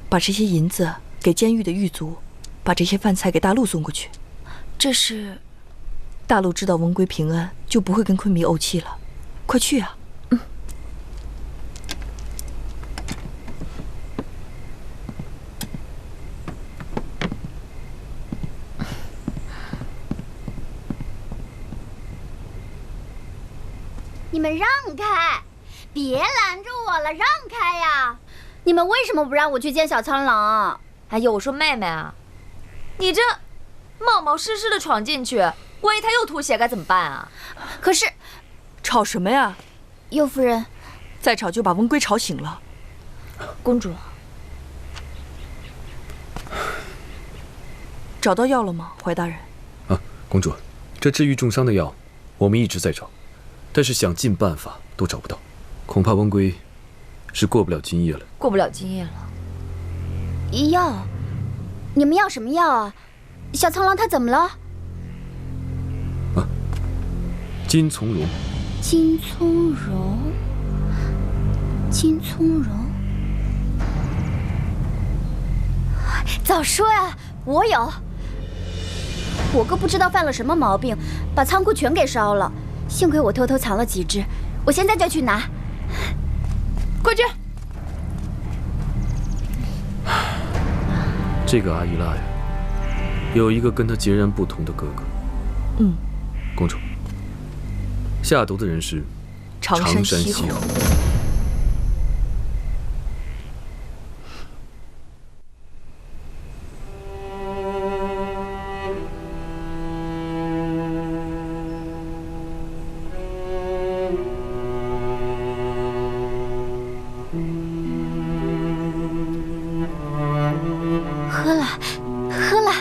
G: 把这些银子给监狱的狱卒，把这些饭菜给大陆送过去。
K: 这是，
G: 大陆知道文归平安，就不会跟昆明怄气了。快去啊！
K: 嗯。
C: 你们让开，别拦着我了，让开呀！你们为什么不让我去见小苍狼？
N: 哎呦，我说妹妹啊，你这冒冒失失的闯进去，万一他又吐血该怎么办啊？
C: 可是，
G: 吵什么呀？
C: 右夫人，
G: 再吵就把文归吵醒了。
N: 公主，
G: 找到药了吗，怀大人？
D: 啊，公主，这治愈重伤的药，我们一直在找，但是想尽办法都找不到，恐怕文归是过不了今夜了。
N: 过不了今夜了。
C: 药？你们要什么药啊？小苍狼他怎么了？
D: 啊，金从容。
C: 金从容，金从容。早说呀，我有。我哥不知道犯了什么毛病，把仓库全给烧了。幸亏我偷偷藏了几支，我现在就去拿。快去！
D: 这个阿依拉呀，有一个跟他截然不同的哥哥。
G: 嗯，
D: 公主，下毒的人是
G: 长山西侯。
C: 喝了。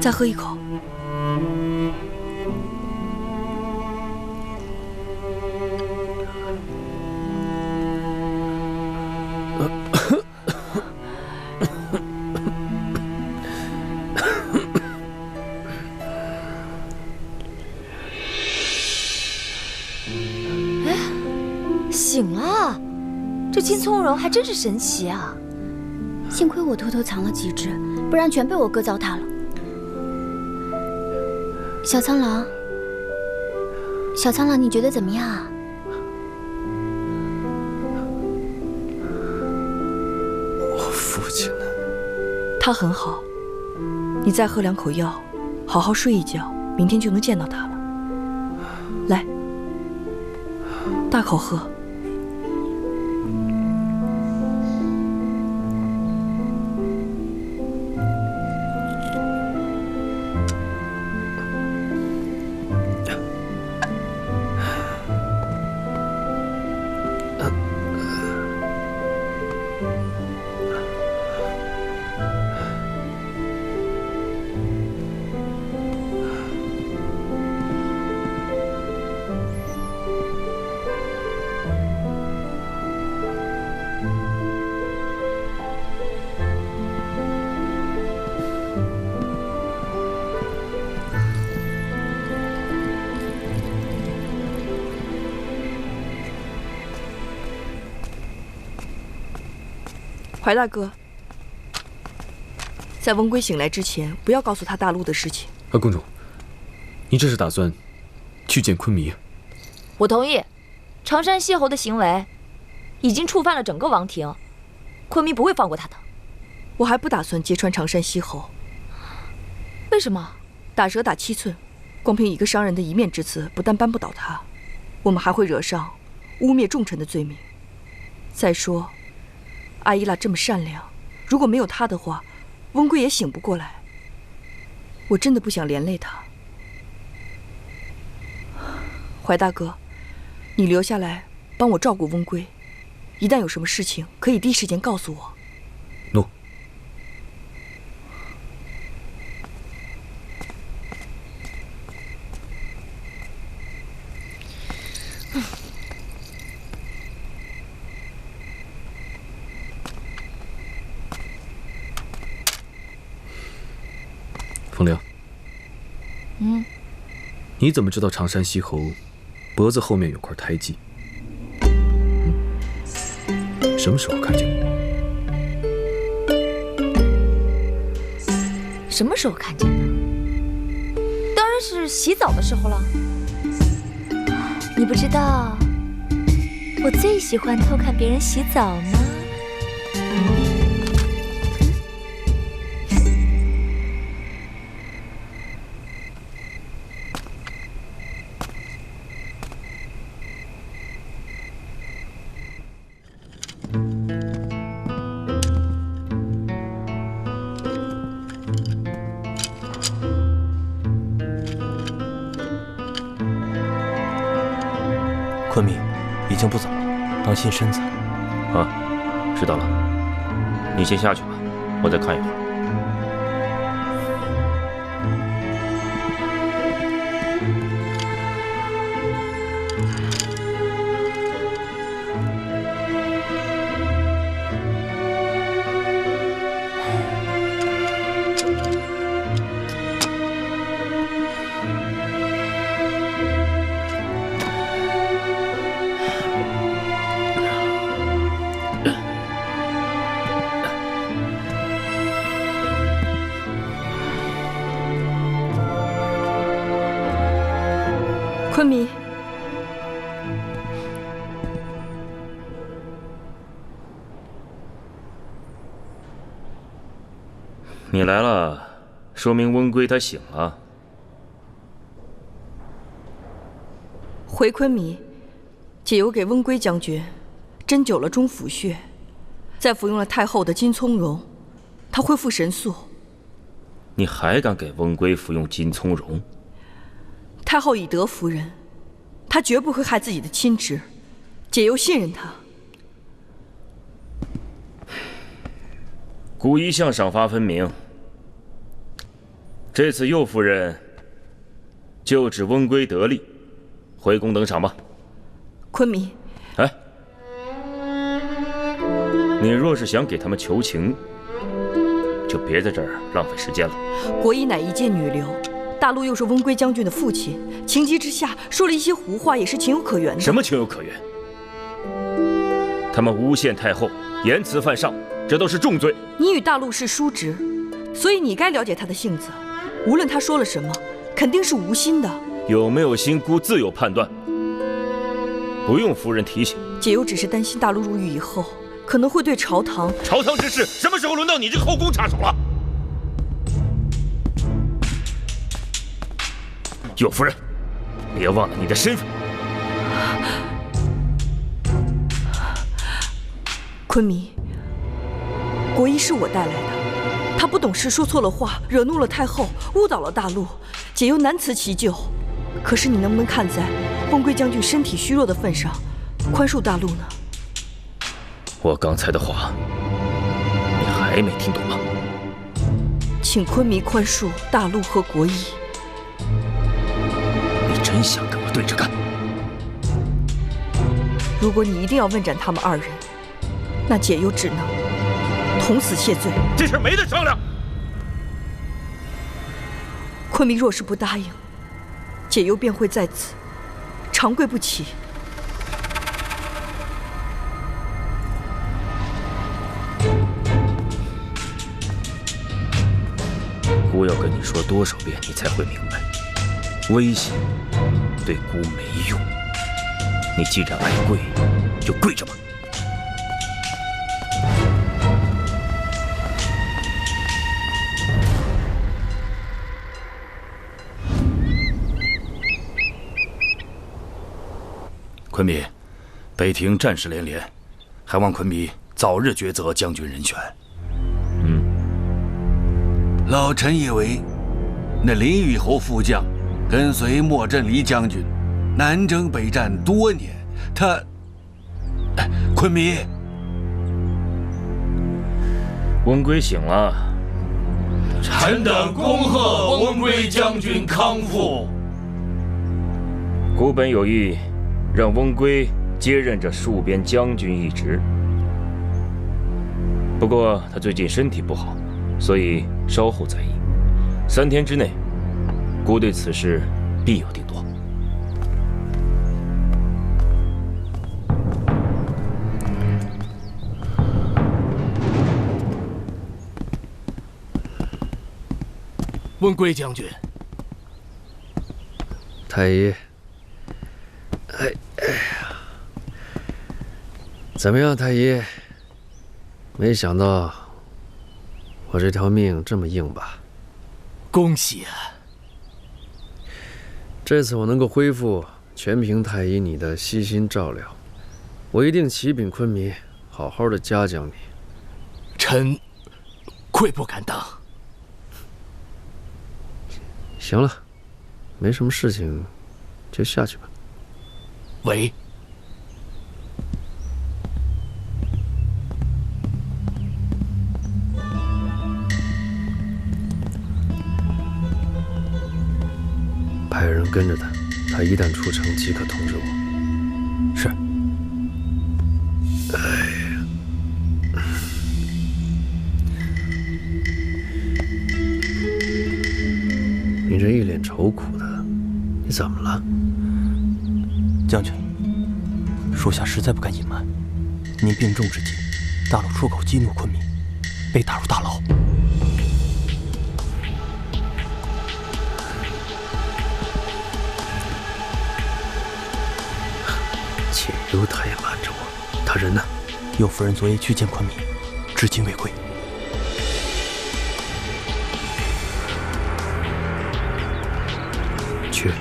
G: 再喝一口。
N: 醒了，这金葱蓉还真是神奇啊！
C: 幸亏我偷偷藏了几只，不然全被我哥糟蹋了。小苍狼，小苍狼，你觉得怎么样啊？
H: 我父亲呢？
G: 他很好，你再喝2口药，好好睡一觉，明天就能见到他了。来，大口喝。怀大哥，在文归醒来之前，不要告诉他大陆的事情。
D: 公主，你这是打算去见昆弥。
N: 我同意，常山西侯的行为已经触犯了整个王庭，昆弥不会放过他的。
G: 我还不打算揭穿常山西侯。
N: 为什么？
G: 打蛇打7寸，光凭一个商人的一面之词，不但扳不倒他，我们还会惹上污蔑重臣的罪名。再说，阿依拉这么善良，如果没有他的话，温归也醒不过来。我真的不想连累他。怀大哥，你留下来帮我照顾温归，一旦有什么事情，可以第一时间告诉我。
D: 诺。风凉，你怎么知道常山西侯脖子后面有块胎记？什么时候看见过？
N: 什么时候看见的？当然是洗澡的时候了。你不知道，我最喜欢偷看别人洗澡吗？
F: 昆明，已经不早了，当心身子。
E: 啊，知道了。你先下去吧，我再看一会儿。
G: 昆弥，
E: 你来了，说明温归他醒了。
G: 回昆弥，解由给温归将军针灸了中府穴，再服用了太后的金葱蓉，他恢复神速。
E: 你还敢给温归服用金葱蓉？
G: 太后以德服人，她绝不会害自己的亲侄，解由信任她。
E: 古一向赏罚分明，这次右夫人就指温归得利，回宫等赏吧。
G: 昆弥，
E: 哎，你若是想给他们求情，就别在这儿浪费时间了。
G: 国医乃一介女流，大陆又是温归将军的父亲，情急之下说了一些胡话，也是情有可原的。
E: 什么情有可原？他们诬陷太后，言辞犯上，这都是重罪。
G: 你与大陆是叔侄，所以你该了解他的性子。无论他说了什么，肯定是无心的。
E: 有没有心，姑自有判断，不用夫人提醒。
G: 解由只是担心大陆入狱以后，可能会对朝堂
E: 之事，什么时候轮到你这个后宫插手了？右夫人，别忘了你的身份。
G: 昆弥，国医是我带来的，他不懂事，说错了话，惹怒了太后，误导了大陆，解由难辞其咎。可是你能不能看在温归将军身体虚弱的份上，宽恕大陆呢？
E: 我刚才的话，你还没听懂吗？
G: 请昆弥宽恕大陆和国医。
E: 你真想跟我对着干？
G: 如果你一定要问斩他们二人，那解由只能同死谢罪。
E: 这事没得商量。
G: 昆弥若是不答应，解由便会在此长跪不起。
E: 姑要跟你说多少遍，你才会明白？威胁对姑没用。你既然爱跪，就跪着吧。
A: 昆弥，北庭战事连连，还望昆弥早日抉择将军人选。
I: 老臣以为，那林虞侯副将跟随莫振离将军南征北战多年，他，昆弥，
E: 温归醒了。
B: 臣等恭贺温归将军康复。
E: 孤本有意让温归接任这戍边将军一职，不过他最近身体不好，所以稍后再议。3天之内，孤对此事必有定夺。
B: 温归将军，
H: 太医，哎呀，怎么样，太医？没想到我这条命这么硬吧？
B: 恭喜啊！
H: 这次我能够恢复，全凭太医你的悉心照料。我一定启禀昆弥，好好的嘉奖你。
B: 臣愧不敢当。
H: 行了，没什么事情，就下去吧。
B: 喂。
H: 派人跟着他，他一旦出城，即可通知我。
B: 是。
H: 哎呀，你这一脸愁苦的，你怎么了？
F: 将军，属下实在不敢隐瞒，您病重之际，大陆出口激怒昆弥，被打入大牢。
H: 解忧他也瞒着我，他人呢？
F: 右夫人昨夜去见昆弥，至今未归。
H: 去，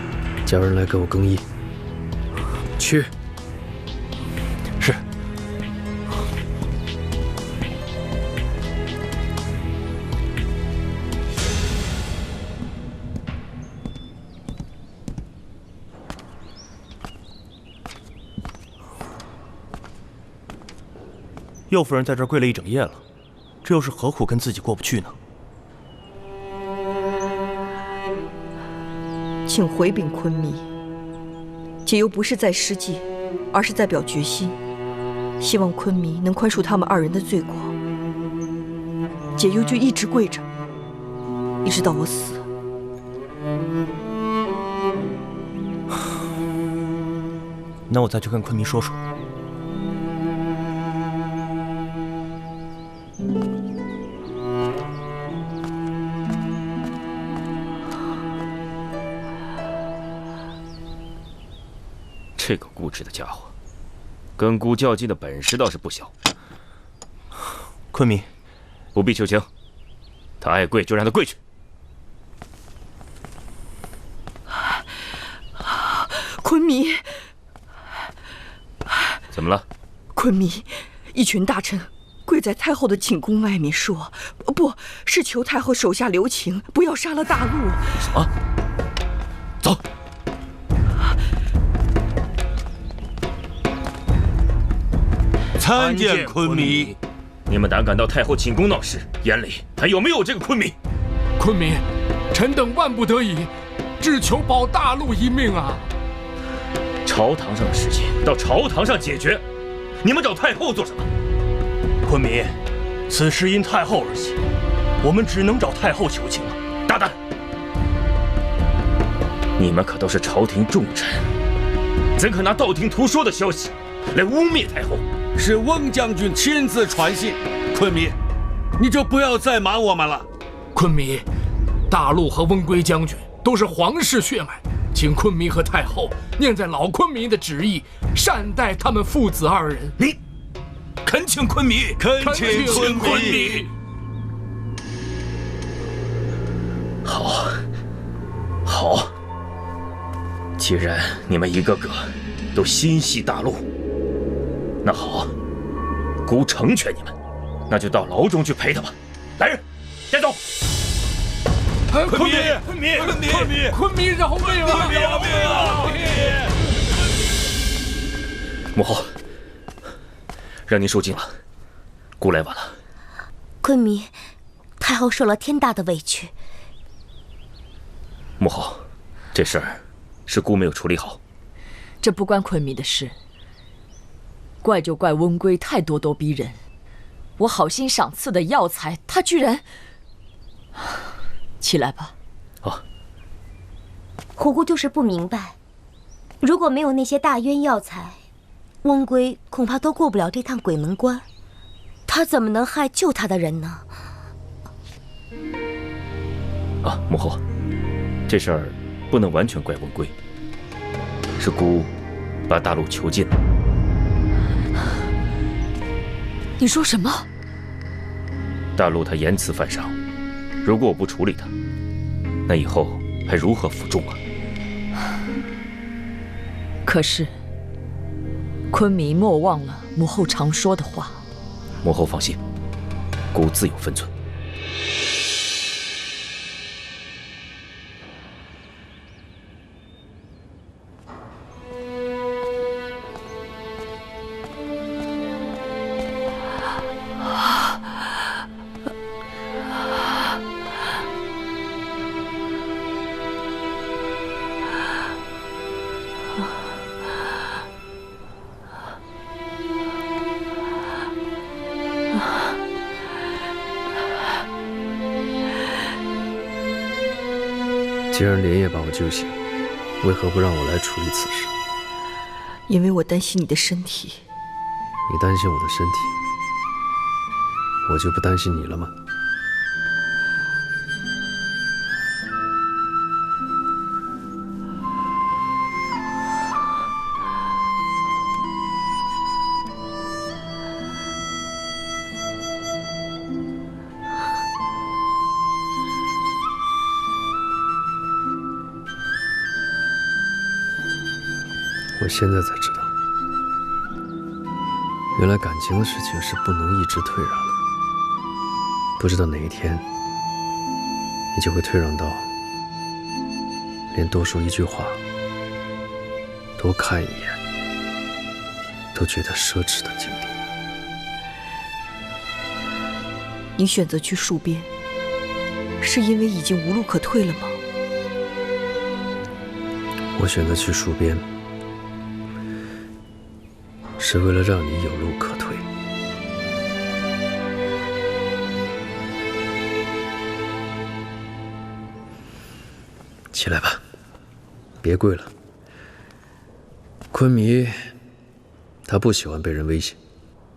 H: 叫人来给我更衣。去。
F: 是。右夫人在这儿跪了一整夜了，这又是何苦跟自己过不去呢？
G: 请回禀昆弥，解忧不是在施计，而是在表决心，希望昆弥能宽恕他们2人的罪过。解忧就一直跪着，一直到我死。
F: 那我再去跟昆弥说说。
E: 这个固执的家伙，跟孤较劲的本事倒是不小。
F: 昆弥，
E: 不必求情，他爱跪就让他跪去。
G: 昆弥，
E: 怎么了？
G: 昆弥，一群大臣跪在太后的寝宫外面说，不是求太后手下留情，不要杀了大陆。
E: 什么？走。
I: 参见昆弥。
E: 你们胆敢到太后寝宫闹事，眼里还有没有这个昆弥？
B: 昆弥，臣等万不得已，只求保大陆一命啊！
E: 朝堂上的事情到朝堂上解决，你们找太后做什么？
F: 昆弥，此事因太后而起，我们只能找太后求情了。
E: 大胆！你们可都是朝廷重臣，怎可拿道听途说的消息来污蔑太后？
I: 是翁将军亲自传信，昆弥，你就不要再瞒我们了。
B: 昆弥，大陆和温归将军都是皇室血脉，请昆明和太后念在老昆明的旨意，善待他们父子二人。
A: 你恳请昆明，
B: 恳请昆明。
E: 好，好。既然你们一个个都心系大陆，那好，姑成全你们，那就到牢中去陪他吧。来人，带走！
B: 昆明，饶命啊！饶命啊！
E: 母后，让您受惊了，姑来晚了。
C: 昆明，太后受了天大的委屈。
E: 母后，这事儿是姑没有处理好。
J: 这不关昆明的事，怪就怪温归太咄咄逼人。我好心赏赐的药材，他居然……起来吧。
C: 虎姑就是不明白，如果没有那些大渊药材，温归恐怕都过不了这趟鬼门关。他怎么能害救他的人呢？
E: 母后，这事儿不能完全怪温归，是姑把大陆囚禁了。
J: 你说什么？
E: 大陆他言辞犯上，如果我不处理他，那以后还如何服众啊？
J: 可是，昆明莫忘了母后常说的话。
E: 母后放心，姑自有分寸。
H: 既然连夜把我救醒，为何不让我来处理此事？
G: 因为我担心你的身体。
H: 你担心我的身体，我就不担心你了吗？我现在才知道，原来感情的事情是不能一直退让的。不知道哪一天，你就会退让到连多说一句话、多看一眼都觉得奢侈的境地。
G: 你选择去戍边，是因为已经无路可退了吗？
H: 我选择去戍边，是为了让你有路可退。起来吧，别跪了。昆迷，他不喜欢被人威胁。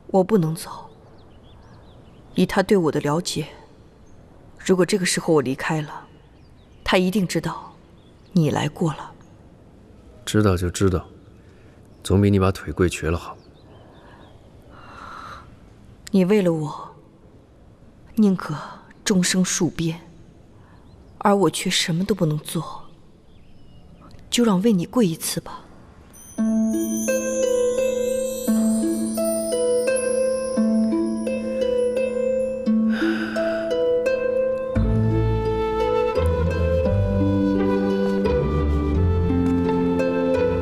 G: 我不能走。以他对我的了解，如果这个时候我离开了，他一定知道你来过了。
H: 知道就知道，总比你把腿跪瘸了好。
G: 你为了我，宁可终生戍边，而我却什么都不能做，就让为你跪一次吧。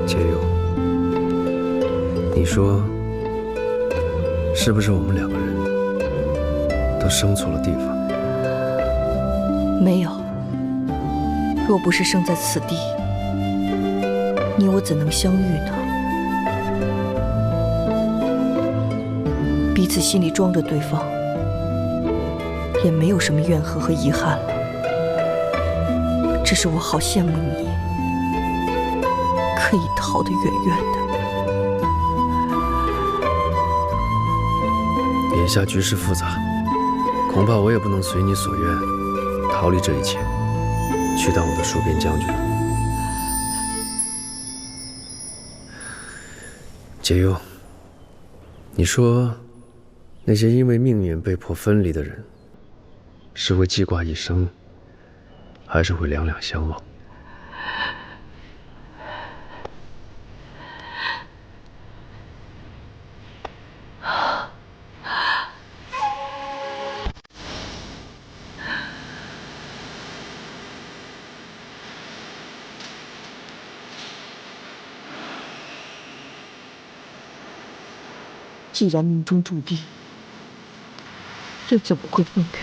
H: 解忧，你说是不是我们两个人都生错了地方？
G: 没有，若不是生在此地，你我怎能相遇呢？彼此心里装着对方，也没有什么怨恨和遗憾了。只是我好羡慕你，可以逃得远远的。
H: 眼下局势复杂，恐怕我也不能随你所愿，逃离这一切，去当我的戍边将军。解忧，你说，那些因为命运被迫分离的人，是会记挂一生，还是会两两相望？
G: 既然命中注定，又怎么会分开？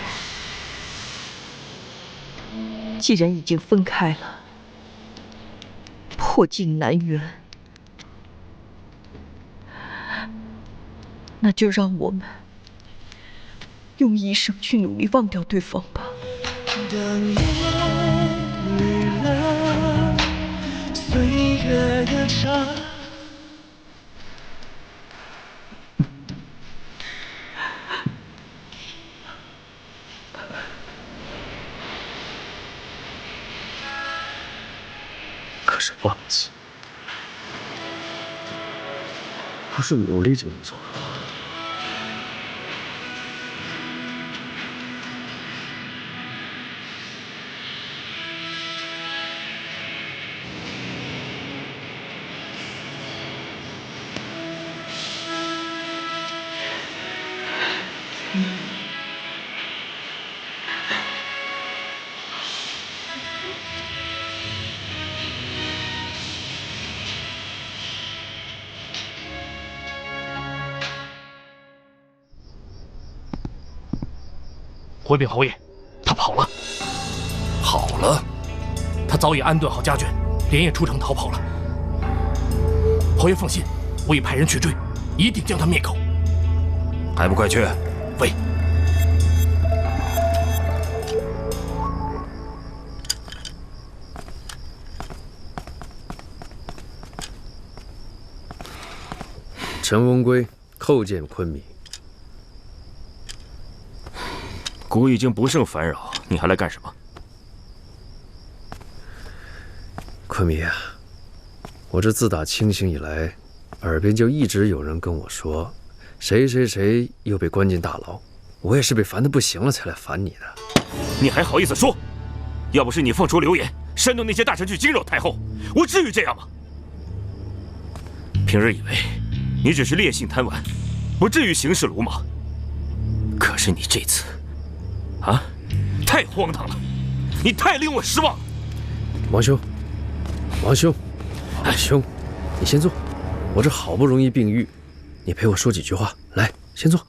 G: 既然已经分开了，破镜难圆，那就让我们用一生去努力忘掉对方吧。
O: 当夜绿了，岁月的茶。
H: 可是忘记，不是努力就能做到。
B: 回禀侯爷，他跑了。
A: 好了，
B: 他早已安顿好家眷，连夜出城逃跑了。侯爷放心，我已派人去追，一定将他灭口。
A: 还不快去！
B: 喂。
H: 陈文圭叩见昆弥。
E: 谷已经不胜烦扰，你还来干什么？
H: 昆弥啊，我这自打清醒以来，耳边就一直有人跟我说，谁谁谁又被关进大牢，我也是被烦得不行了才来烦你的。
E: 你还好意思说？要不是你放出流言，煽动那些大臣去惊扰太后，我至于这样吗？平日以为你只是烈性贪玩，不至于行事鲁莽。可是你这次，太荒唐了！你太令我失望了。
H: 王兄，王兄，王兄，你先坐，我这好不容易病愈，你陪我说几句话。来，先坐。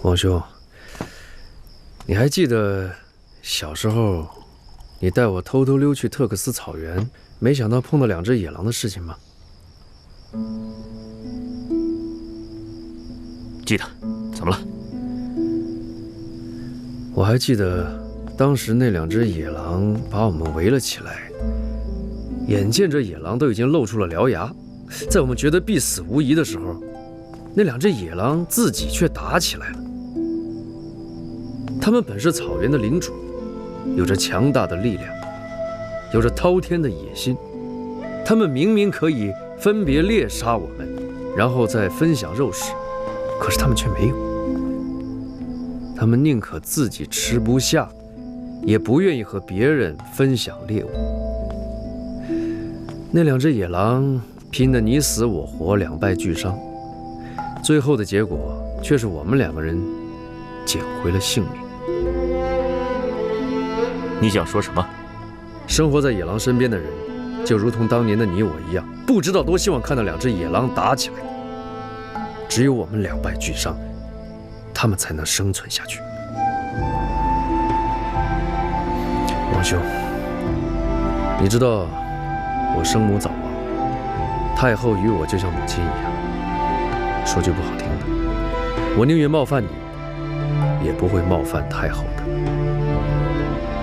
H: 王兄，你还记得小时候你带我偷偷溜去特克斯草原，没想到碰到2只野狼的事情吗？
E: 记得。怎么了？
H: 我还记得当时那2只野狼把我们围了起来，眼见着野狼都已经露出了獠牙，在我们觉得必死无疑的时候，那2只野狼自己却打起来了。他们本是草原的领主，有着强大的力量，有着滔天的野心。他们明明可以分别猎杀我们，然后再分享肉食，可是他们却没有。他们宁可自己吃不下，也不愿意和别人分享猎物。那2只野狼拼得你死我活，2败俱伤，最后的结果却是我们2个人捡回了性命。
E: 你想说什么？
H: 生活在野狼身边的人，就如同当年的你我一样，不知道多希望看到2只野狼打起来。只有我们2败俱伤，他们才能生存下去。王兄，你知道我生母早亡，太后与我就像母亲一样。说句不好听的，我宁愿冒犯你，也不会冒犯太后的。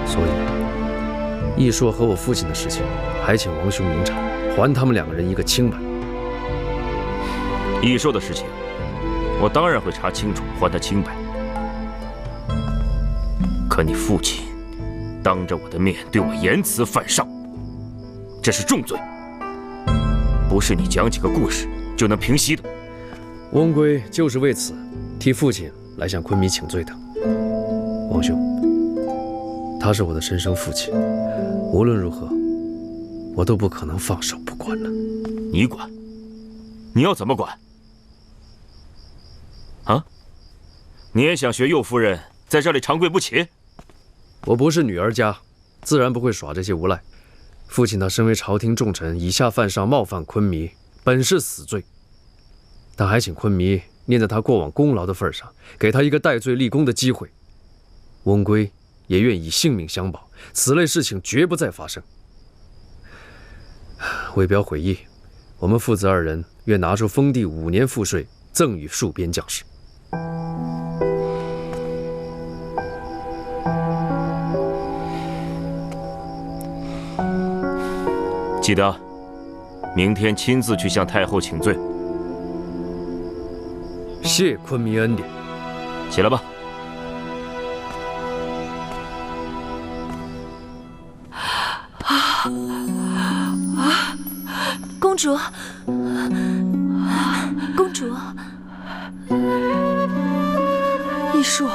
H: 所以，义硕和我父亲的事情，还请王兄明察，还他们2个人一个清白。
E: 义硕的事情，我当然会查清楚，还他清白。可你父亲当着我的面对我言辞犯上，这是重罪。不是你讲几个故事就能平息的。
H: 翁归就是为此替父亲来向昆弥请罪的。王兄，他是我的亲生父亲，无论如何，我都不可能放手不管了。
E: 你管？你要怎么管？啊？你也想学右夫人在这里长跪不起？
H: 我不是女儿家，自然不会耍这些无赖。父亲他身为朝廷重臣，以下犯上，冒犯昆弥，本是死罪。但还请昆弥念在他过往功劳的份上，给他一个戴罪立功的机会。翁归也愿以性命相保，此类事情绝不再发生。为表悔意，我们父子二人愿拿出封地5年赋税，赠与戍边将士。
E: 记得，明天亲自去向太后请罪。
H: 谢昆弥恩典。
E: 起来吧。
N: 公主，公主，
G: 艺术，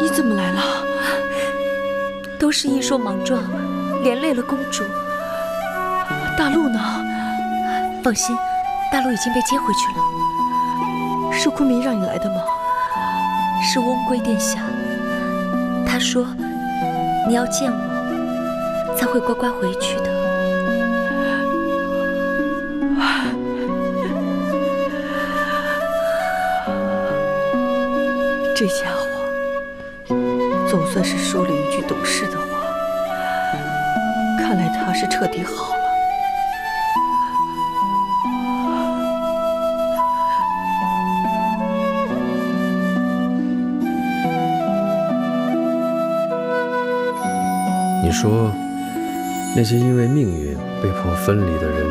G: 你怎么来了？
N: 都是艺术莽撞，连累了公主。
G: 大陆呢？
N: 放心，大陆已经被接回去了。
G: 是昆弥让你来的吗？
N: 是翁归殿下，他说你要见我，才会乖乖回去的。
G: 这家伙总算是说了一句懂事的话，看来他是彻底好了。
H: 你说，那些因为命运被迫分离的人，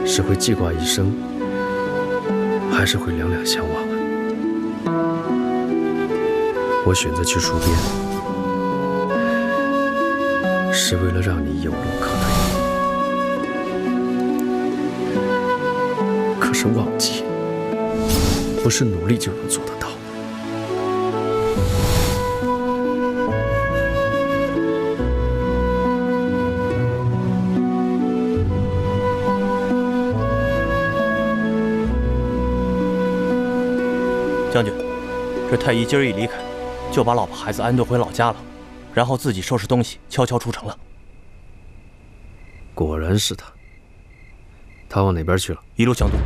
H: 是会记挂一生，还是会两两相忘啊？我选择去戍边，是为了让你有路可退。可是忘记，不是努力就能做得到。
F: 将军，这太医今儿一离开，就把老婆孩子安顿回老家了，然后自己收拾东西，悄悄出城了。
H: 果然是他。他往哪边去了？
F: 一路相对。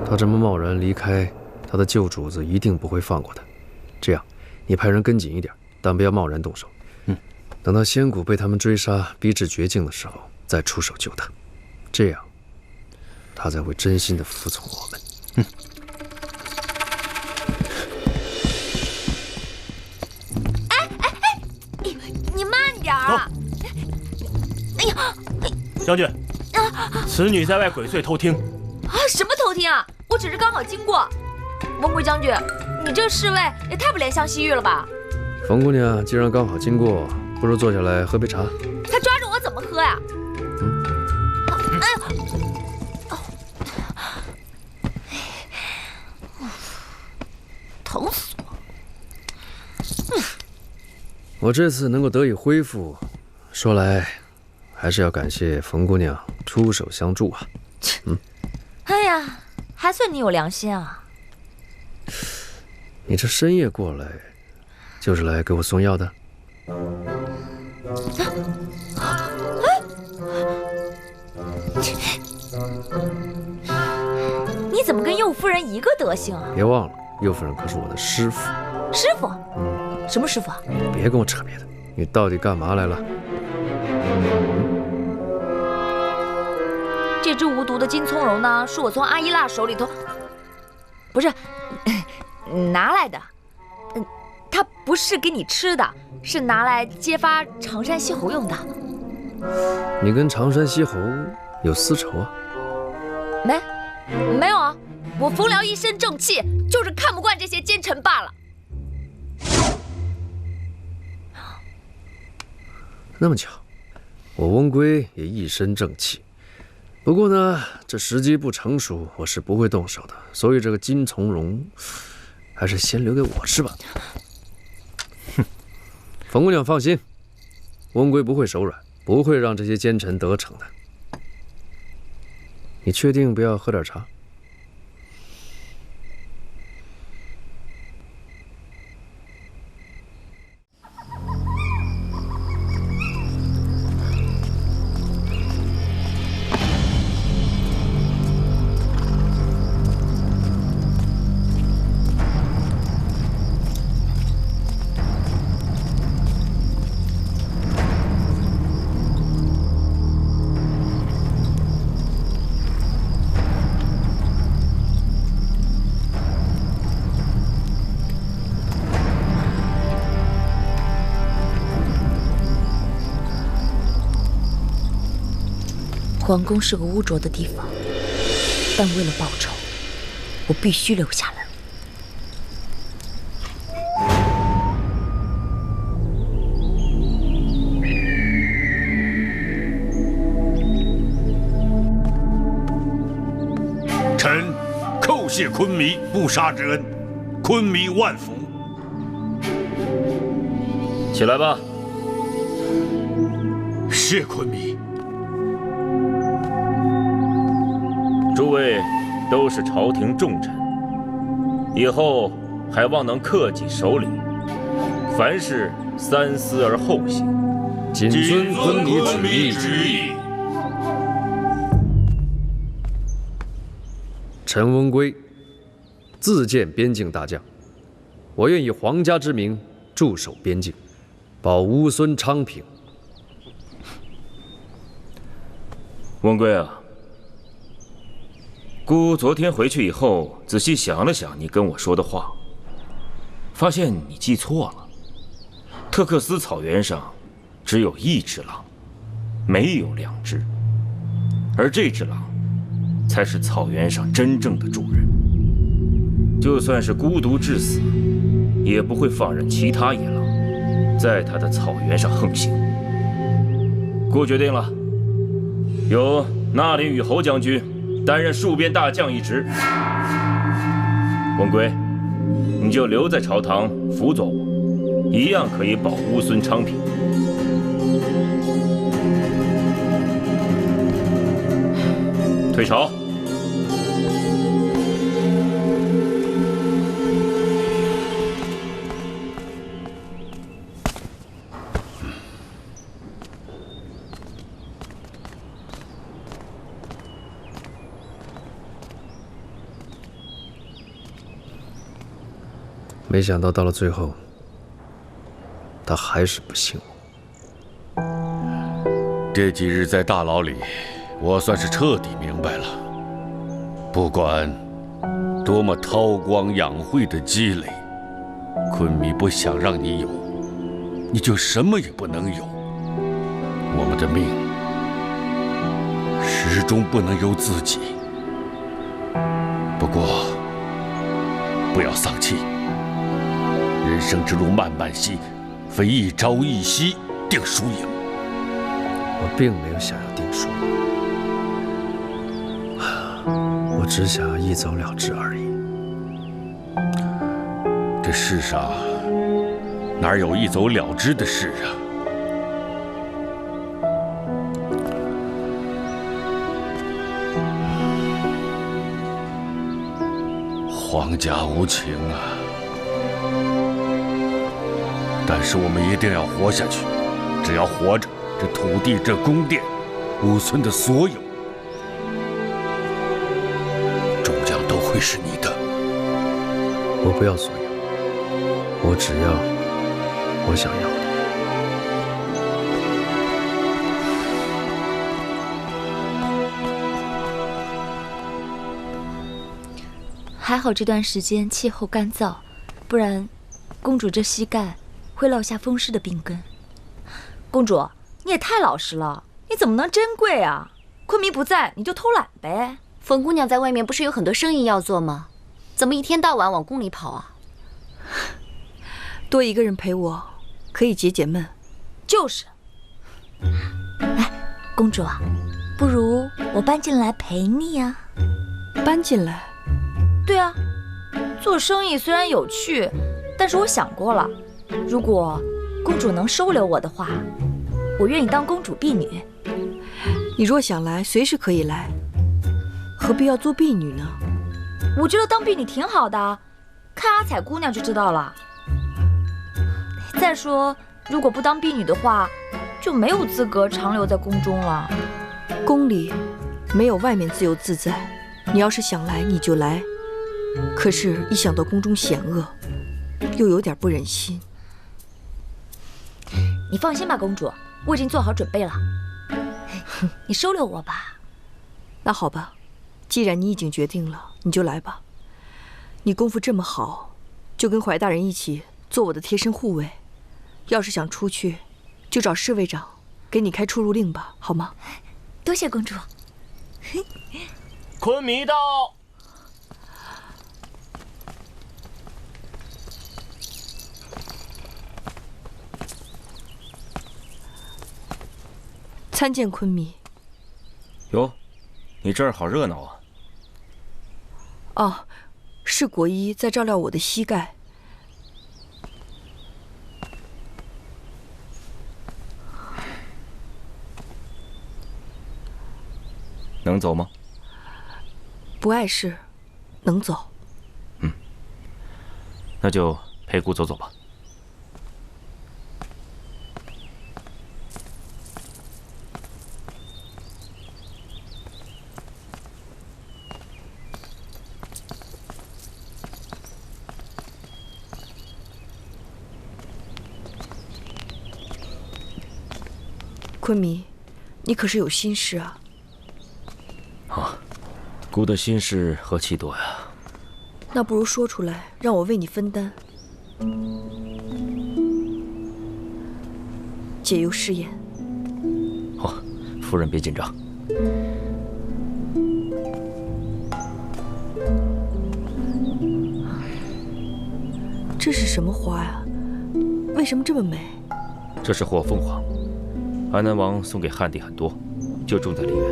H: 他这么贸然离开，他的旧主子一定不会放过他。这样，你派人跟紧一点，但不要贸然动手。等到仙谷被他们追杀，逼至绝境的时候，再出手救他。这样，他才会真心的服从我们。
N: 你慢点啊！哎呀，
F: 将军，此女在外鬼祟偷听。
N: 什么偷听啊？我只是刚好经过。翁归将军，你这侍卫也太不怜香惜玉了吧！
H: 冯姑娘，既然刚好经过，不如坐下来喝杯茶。
N: 他抓着我怎么喝呀？哎呀！疼死我！
H: 我这次能够得以恢复，说来还是要感谢冯姑娘出手相助啊。
N: 哎呀，还算你有良心啊！
H: 你这深夜过来，就是来给我送药的？
N: 你怎么跟右夫人一个德行啊？
H: 别忘了，右夫人可是我的师傅。
N: 师傅？什么师傅啊？
H: 别跟我扯别的，你到底干嘛来了？
N: 这只无毒的金葱茸呢，是我从阿依腊手里头，不是拿来的。它不是给你吃的，是拿来揭发常山西侯用的。
H: 你跟常山西侯有私仇啊？
N: 没有啊，我冯辽一身正气，就是看不惯这些奸臣罢了。
H: 那么巧，我温归也一身正气。不过呢，这时机不成熟，我是不会动手的。所以这个金从容，还是先留给我吃吧。哼，冯姑娘放心，温归不会手软，不会让这些奸臣得逞的。你确定不要喝点茶？
J: 皇宫是个污浊的地方，但为了报仇，我必须留下来。
I: 臣叩谢昆弥不杀之恩，昆弥万福。
E: 起来吧。
I: 谢昆弥。
E: 诸位都是朝廷重臣，以后还望能恪己守礼，凡事三思而后行。
H: 谨遵昆弥旨意。陈温归，自荐边境大将，我愿以皇家之名驻守边境，保乌孙昌平。
E: 温归啊，姑昨天回去以后，仔细想了想你跟我说的话，发现你记错了。特克斯草原上只有一只狼，没有两只，而这只狼才是草原上真正的主人。就算是孤独至死，也不会放任其他野狼在他的草原上横行。姑决定了，由纳林与侯将军担任戍边大将一职。温归，你就留在朝堂辅佐我，一样可以保乌孙昌平。退朝。
H: 没想到到了最后，他还是不信我。
I: 这几日在大牢里，我算是彻底明白了，不管多么韬光养晦的积累，昆弥不想让你有，你就什么也不能有。我们的命始终不能由自己。不过，不要丧气。人生之路漫漫兮，非一朝一夕定输赢。
H: 我并没有想要定输赢，我只想要一走了之而已。
I: 这世上哪有一走了之的事啊？皇家无情啊！但是我们一定要活下去，只要活着，这土地、这宫殿、乌孙的所有，终将都会是你的。
H: 我不要所有，我只要我想要
C: 的。还好这段时间气候干燥，不然公主这膝盖会落下风湿的病根。
N: 公主，你也太老实了，你怎么能珍贵啊？昆弥不在，你就偷懒呗。
C: 冯姑娘在外面不是有很多生意要做吗？怎么一天到晚往宫里跑啊？
G: 多一个人陪我，可以解解闷。
N: 就是。哎，
C: 公主，不如我搬进来陪你呀。
G: 搬进来？
N: 对啊，做生意虽然有趣，但是我想过了，如果公主能收留我的话，我愿意当公主婢女。
G: 你若想来，随时可以来，何必要做婢女呢？
N: 我觉得当婢女挺好的，看阿彩姑娘就知道了。再说，如果不当婢女的话，就没有资格长留在宫中了。
G: 宫里没有外面自由自在，你要是想来你就来，可是，一想到宫中险恶，又有点不忍心。
N: 你放心吧，公主，我已经做好准备了。你收留我吧。
G: 那好吧，既然你已经决定了，你就来吧。你功夫这么好，就跟怀大人一起做我的贴身护卫。要是想出去，就找侍卫长给你开出入令吧，好吗？
C: 多谢公主。
F: 昆弥到。
G: 参见昆弥。
E: 哟，你这儿好热闹啊！
G: 哦，是国医在照料我的膝盖。
E: 能走吗？
G: 不碍事，能走。
E: 那就陪姑走走吧。
G: 昆弥，你可是有心事啊？
E: 啊，姑的心事何其多呀！
G: 那不如说出来，让我为你分担。解忧试验。
E: 好，夫人别紧张。
G: 这是什么花呀？为什么这么美？
E: 这是火凤凰，安南王送给汉帝很多，就种在梨园。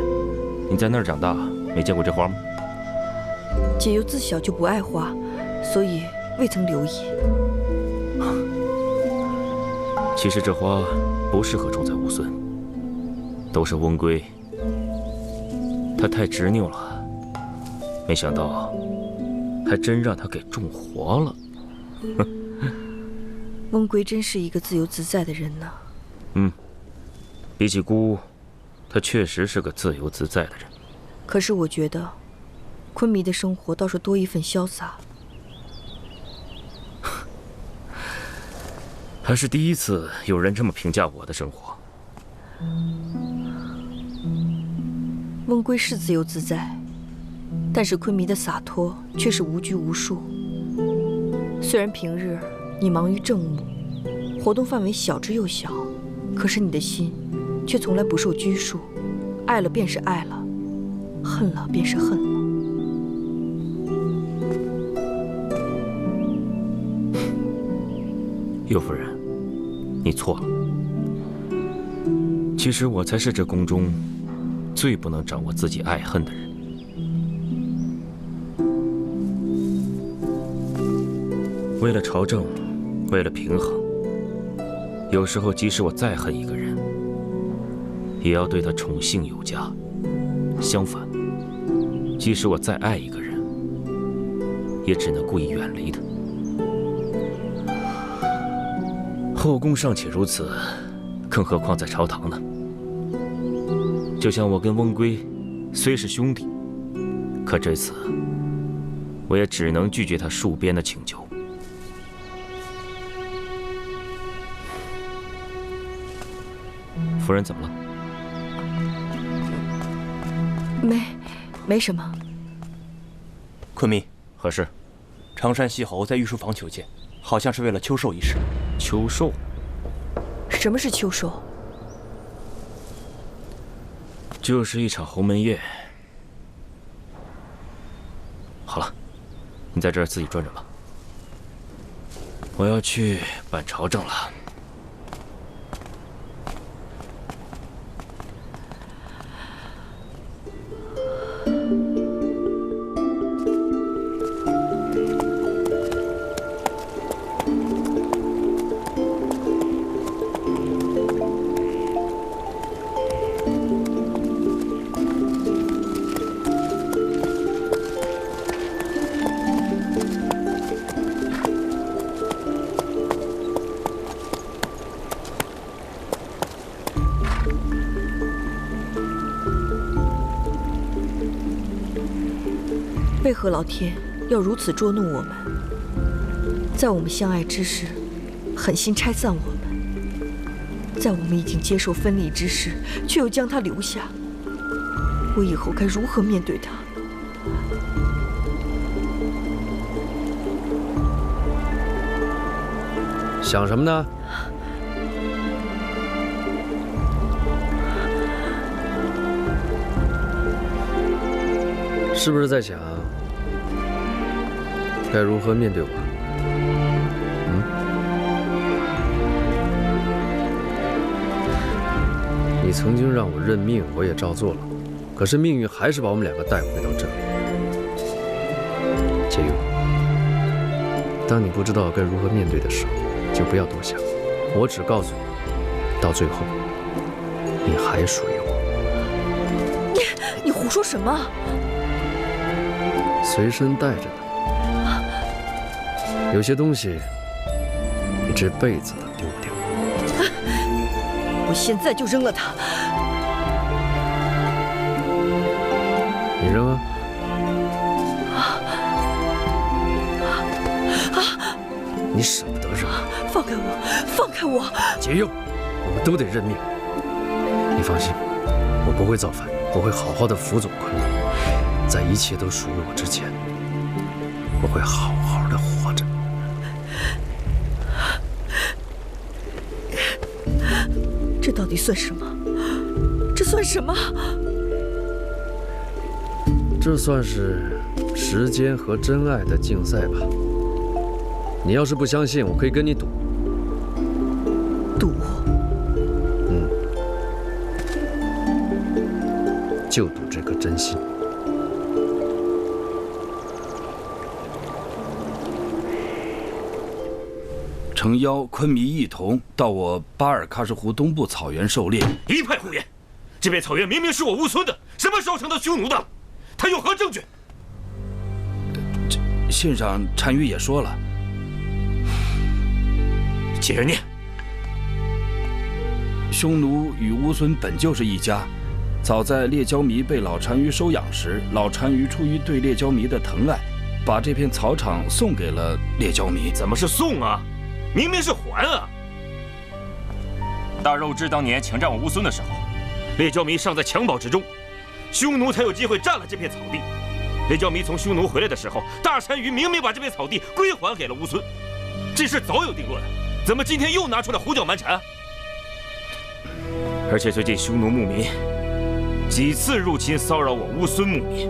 E: 你在那儿长大，没见过这花吗？
G: 解忧自小就不爱花，所以未曾留意。
E: 其实这花不适合种在乌孙，都是翁归，他太执拗了，没想到还真让他给种活了。
G: 翁归真是一个自由自在的人呢。
E: 比起姑，他确实是个自由自在的人。
G: 可是我觉得，昆弥的生活倒是多一份潇洒。
E: 还是第一次有人这么评价我的生活。
G: 翁归是自由自在，但是昆弥的洒脱却是无拘无束。虽然平日你忙于政务，活动范围小之又小，可是你的心却从来不受拘束，爱了便是爱了，恨了便是恨了。
E: 右夫人，你错了。其实我才是这宫中最不能掌握自己爱恨的人。为了朝政，为了平衡，有时候即使我再恨一个人，也要对他宠幸有加。相反，即使我再爱一个人，也只能故意远离他。后宫尚且如此，更何况在朝堂呢？就像我跟翁归，虽是兄弟，可这次我也只能拒绝他戍边的请求。夫人怎么了？
G: 没什么。
F: 昆弥，
E: 何事？
F: 常山西侯在御书房求见，好像是为了秋寿一事。
E: 秋寿？
G: 什么是秋寿？
E: 就是一场鸿门宴。好了，你在这儿自己转转吧。我要去办朝政了。
G: 为何老天要如此捉弄我们？在我们相爱之时，狠心拆散我们；在我们已经接受分离之时，却又将他留下。我以后该如何面对他？
H: 想什么呢？是不是在想该如何面对我？你曾经让我认命，我也照做了，可是命运还是把我们两个带回到这里。解忧，当你不知道该如何面对的时候，就不要多想。我只告诉你，到最后，你还属于我。
G: 你胡说什么？
H: 随身带着的，有些东西你这辈子都丢不掉。
G: 我现在就扔了它。
H: 你扔啊！你舍不得扔？
G: 放开我！放开我！
H: 解忧，我们都得认命。你放心，我不会造反，我会好好的辅佐昆明。在一切都属于我之前，我会好好的活着。
G: 这到底算什么？这算什么？
H: 这算是时间和真爱的竞赛吧。你要是不相信，我可以跟你赌。
G: 赌？
H: 就赌这颗真心。
A: 诚邀昆迷一同到我巴尔喀什湖东部草原狩猎。
E: 一派胡言！这片草原明明是我乌孙的，什么时候成了匈奴的？他有何证据？
A: 信上单于也说了。
E: 接着念。
A: 匈奴与乌孙本就是一家。早在列焦弥被老单于收养时，老单于出于对列焦弥的疼爱，把这片草场送给了列焦弥。
E: 怎么是送啊？明明是还啊！大肉质当年强占我乌孙的时候，列焦弥尚在襁褓之中，匈奴才有机会占了这片草地。列焦弥从匈奴回来的时候，大单于明明把这片草地归还给了乌孙，这事早有定论，怎么今天又拿出来胡搅蛮缠？而且最近匈奴牧民几次入侵骚扰我乌孙牧民，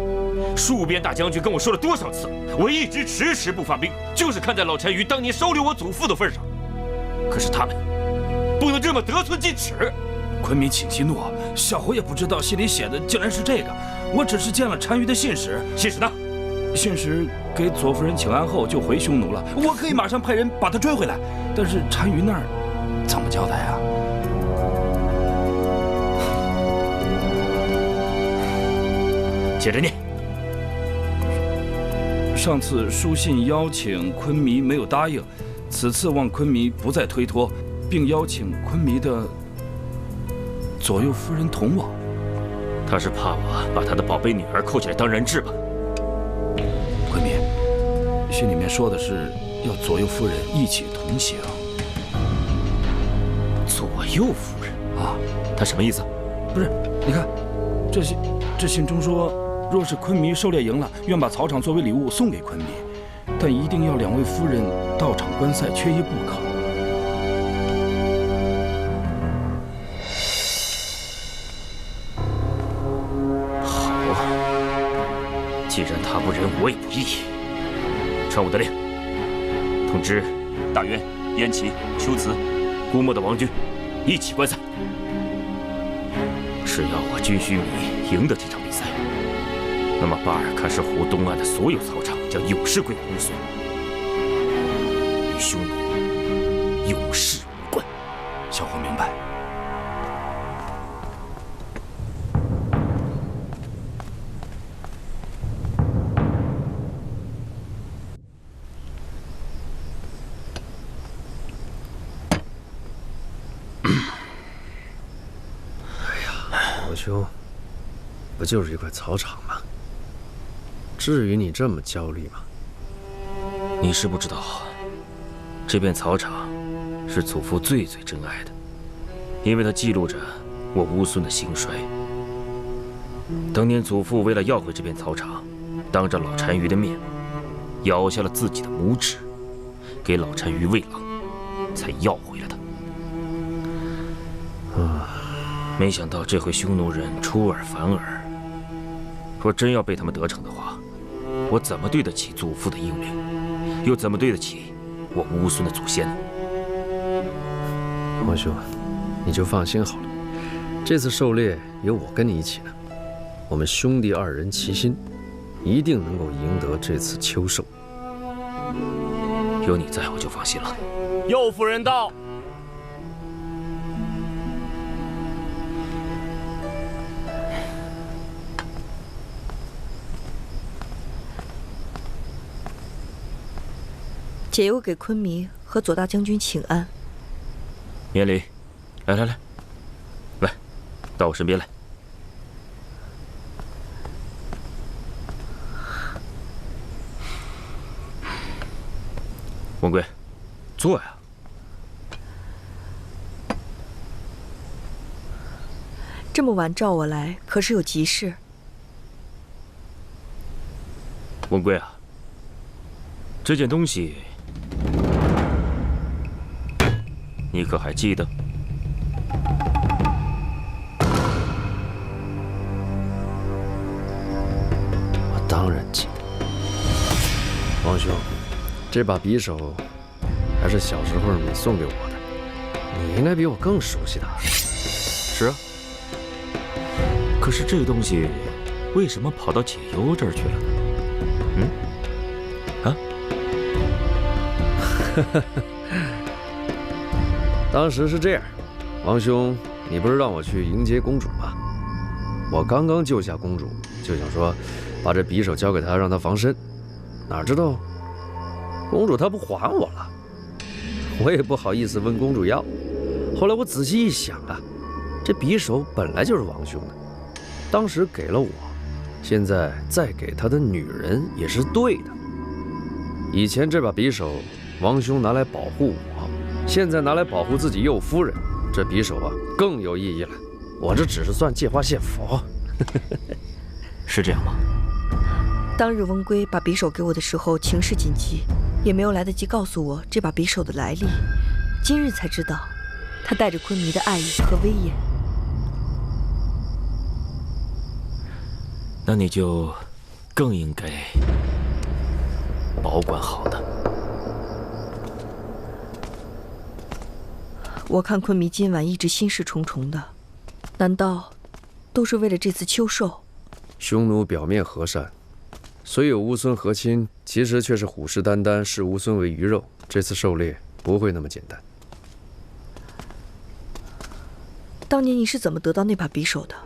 E: 戍边大将军跟我说了多少次，我一直迟迟不发兵，就是看在老单于当年收留我祖父的份上。可是他们不能这么得寸进尺。
A: 昆明请息怒，小侯也不知道信里写的竟然是这个。我只是见了单于的信使。
E: 信使呢？
A: 信使给左夫人请安后就回匈奴了。我可以马上派人把他追回来，但是单于那儿怎么交代啊？
E: 接着念。
A: 上次书信邀请昆迷没有答应，此次望昆迷不再推脱，并邀请昆迷的左右夫人同往。
E: 他是怕我把他的宝贝女儿扣起来当人质吧？
A: 昆迷，信里面说的是要左右夫人一起同行。
E: 左右夫人啊，他什么意思？
A: 不是，你看，这信中说，若是昆迷狩猎赢了，愿把草场作为礼物送给昆迷，但一定要两位夫人到场观赛，缺一不可。
E: 好，既然他不仁，我也不义。传我的令，通知大渊、燕齐、秋辞、姑墨的王军一起观赛。是要我军须弥赢得这场比赛，那么巴尔喀什湖东岸的所有草场将永世归我乌孙，与匈奴永世无关。
A: 小侯明白。
H: 老兄，不就是一块草场吗？至于你这么焦虑吗？
E: 你是不知道，这片草场是祖父最珍爱的，因为它记录着我乌孙的兴衰。当年祖父为了要回这片草场，当着老单于的面，咬下了自己的拇指，给老单于喂狼，才要回来的。没想到这回匈奴人出尔反尔，若真要被他们得逞的话，我怎么对得起祖父的英灵，又怎么对得起我乌孙的祖先呢？
H: 王兄，你就放心好了，这次狩猎有我跟你一起呢，我们兄弟二人齐心，一定能够赢得这次秋狩。
E: 有你在，我就放心了。
F: 右夫人到。
G: 解忧给昆弥和左大将军请安。
E: 免礼，来，到我身边来。文贵，坐呀。
G: 这么晚召我来，可是有急事？
E: 文贵啊，这件东西你可还记得？
H: 我当然记得。王兄，这把匕首还是小时候你送给我的，你应该比我更熟悉它。
E: 是啊，可是这东西为什么跑到解忧这儿去了呢？
H: 当时是这样，王兄，你不是让我去迎接公主吗？我刚刚救下公主，就想说把这匕首交给她，让她防身。哪知道公主她不还我了，我也不好意思问公主要。后来我仔细一想啊，这匕首本来就是王兄的，当时给了我，现在再给他的女人也是对的。以前这把匕首王兄拿来保护我，现在拿来保护自己右夫人，这匕首啊更有意义了。我这只是算借花献佛。
E: 是这样吗？
G: 当日翁归把匕首给我的时候，情势紧急，也没有来得及告诉我这把匕首的来历。今日才知道，他带着昆弥的爱意和威严。
E: 那你就更应该保管好的。
G: 我看昆弥今晚一直心事重重的，难道都是为了这次秋狩？
H: 匈奴表面和善，虽有乌孙和亲，其实却是虎视眈眈，视乌孙为鱼肉。这次狩猎不会那么简单。
G: 当年你是怎么得到那把匕首的？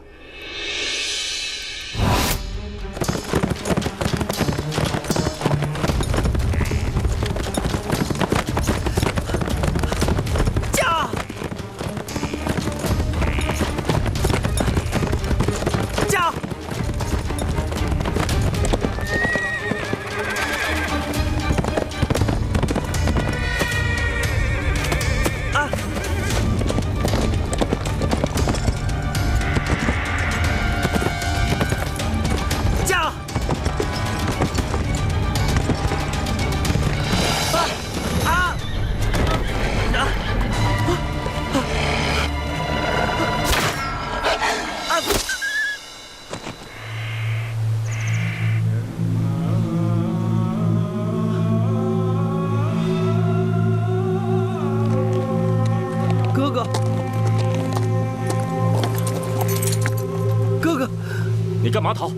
E: 你干嘛逃？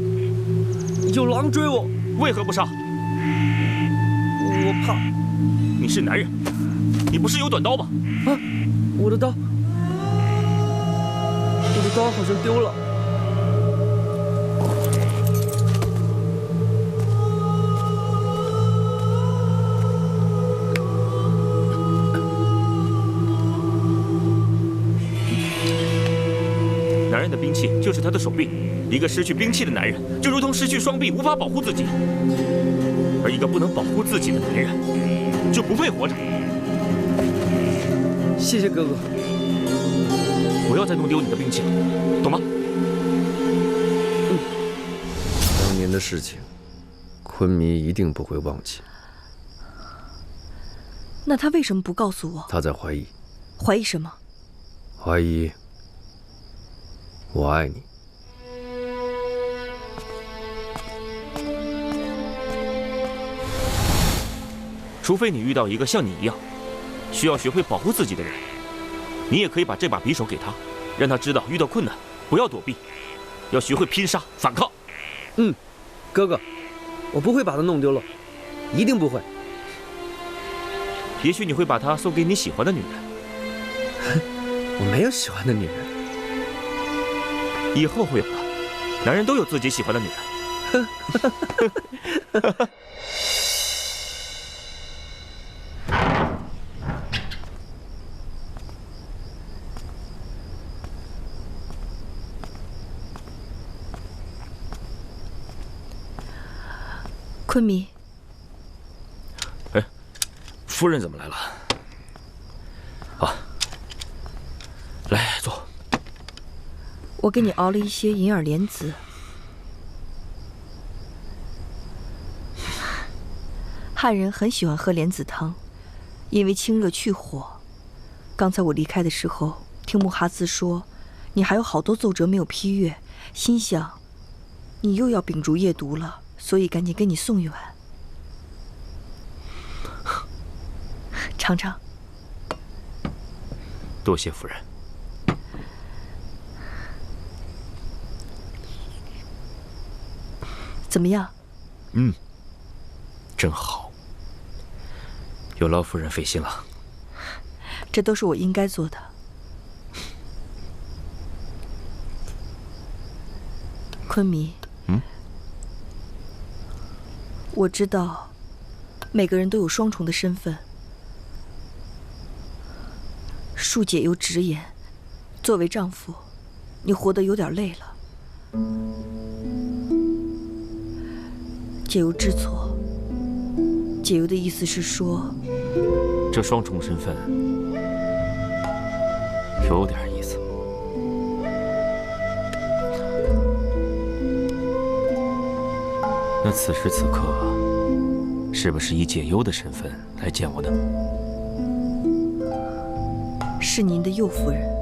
H: 有狼追我，
E: 为何不杀？
H: 我怕。
E: 你是男人，你不是有短刀吗？
H: 啊，我的刀好像丢了。
E: 男人的兵器就是他的手臂，一个失去兵器的男人，就如同失去双臂，无法保护自己；而一个不能保护自己的男人，就不配活着。
H: 谢谢哥哥。
E: 不要再弄丢你的兵器了，懂吗？
H: 当年的事情，昆迷一定不会忘记。
G: 那他为什么不告诉我？
H: 他在怀疑。
G: 怀疑什么？
H: 怀疑我爱你。
E: 除非你遇到一个像你一样，需要学会保护自己的人，你也可以把这把匕首给他，让他知道遇到困难不要躲避，要学会拼杀反抗。
H: 哥哥，我不会把它弄丢了，一定不会。
E: 也许你会把它送给你喜欢的女人。
H: 我没有喜欢的女人。
E: 以后会有的，男人都有自己喜欢的女人。
G: 昆迷，
E: 哎，夫人怎么来了？啊，来坐。
G: 我给你熬了一些银耳莲子。汉人很喜欢喝莲子汤，因为清热去火。刚才我离开的时候，听穆哈兹说，你还有好多奏折没有批阅，心想，你又要秉烛夜读了。所以赶紧给你送一碗，尝尝。
E: 多谢夫人。
G: 怎么样？
E: 真好。有劳夫人费心了。
G: 这都是我应该做的。昆迷。我知道，每个人都有双重的身份。恕解忧直言，作为丈夫，你活得有点累了。解忧知错。解忧的意思是说，
E: 这双重身份有点意思。那此时此刻，是不是以解忧的身份来见我呢？
G: 是您的右夫人。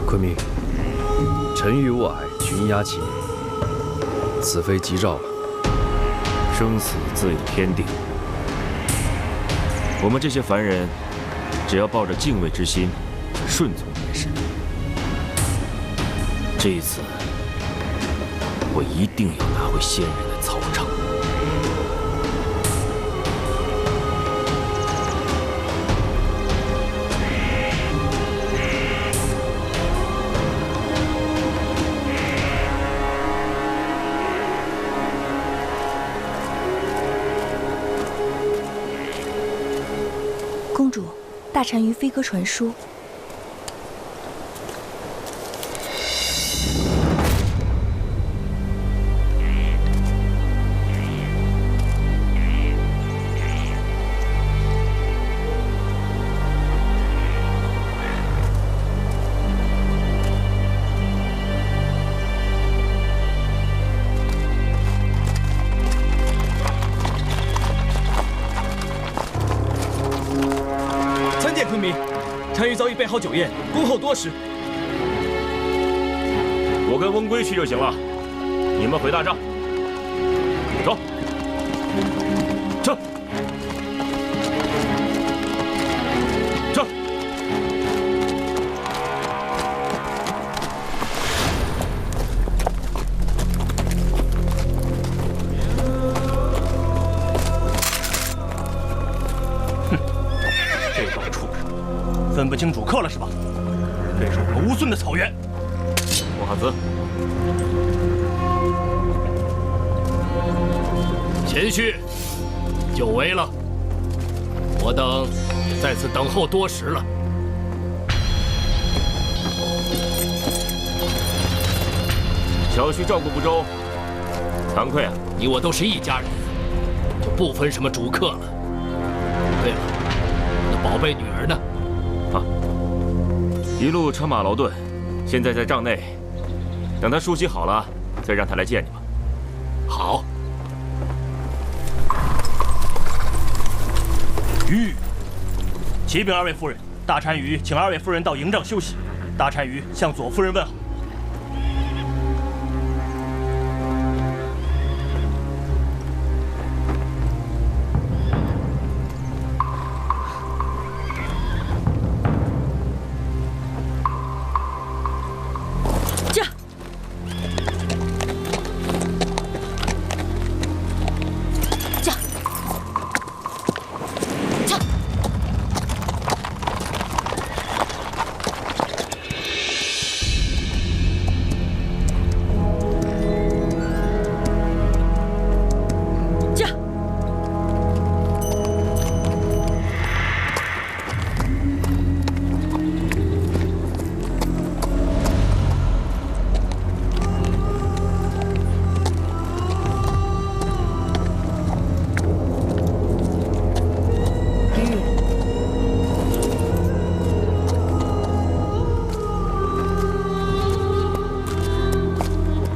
H: 昆明，臣与我爱，群鸦齐鸣，此非吉兆啊！
E: 生死自有天定，我们这些凡人，只要抱着敬畏之心，顺从便是。这一次，我一定要拿回先人的草场。
G: 公主，大单于飞鸽传书。
P: 单于早已备好酒宴，恭候多时。
E: 我跟翁归去就行了，你们回大帐。走，撤，撤。
F: 哼，这帮畜生！ 分不清主客了是吧？这是我们乌孙的草原。
E: 莫哈兹，
B: 前续，久违了，我等在此等候多时了。
E: 小婿照顾不周，惭愧啊！
B: 你我都是一家人，就不分什么主客了。对了，我的宝贝女儿呢？
E: 啊，一路车马劳顿，现在在帐内，等他梳洗好了，再让他来见你吧。
B: 好。
F: 吁，启禀二位夫人，大单于请二位夫人到营帐休息。大单于向左夫人问好。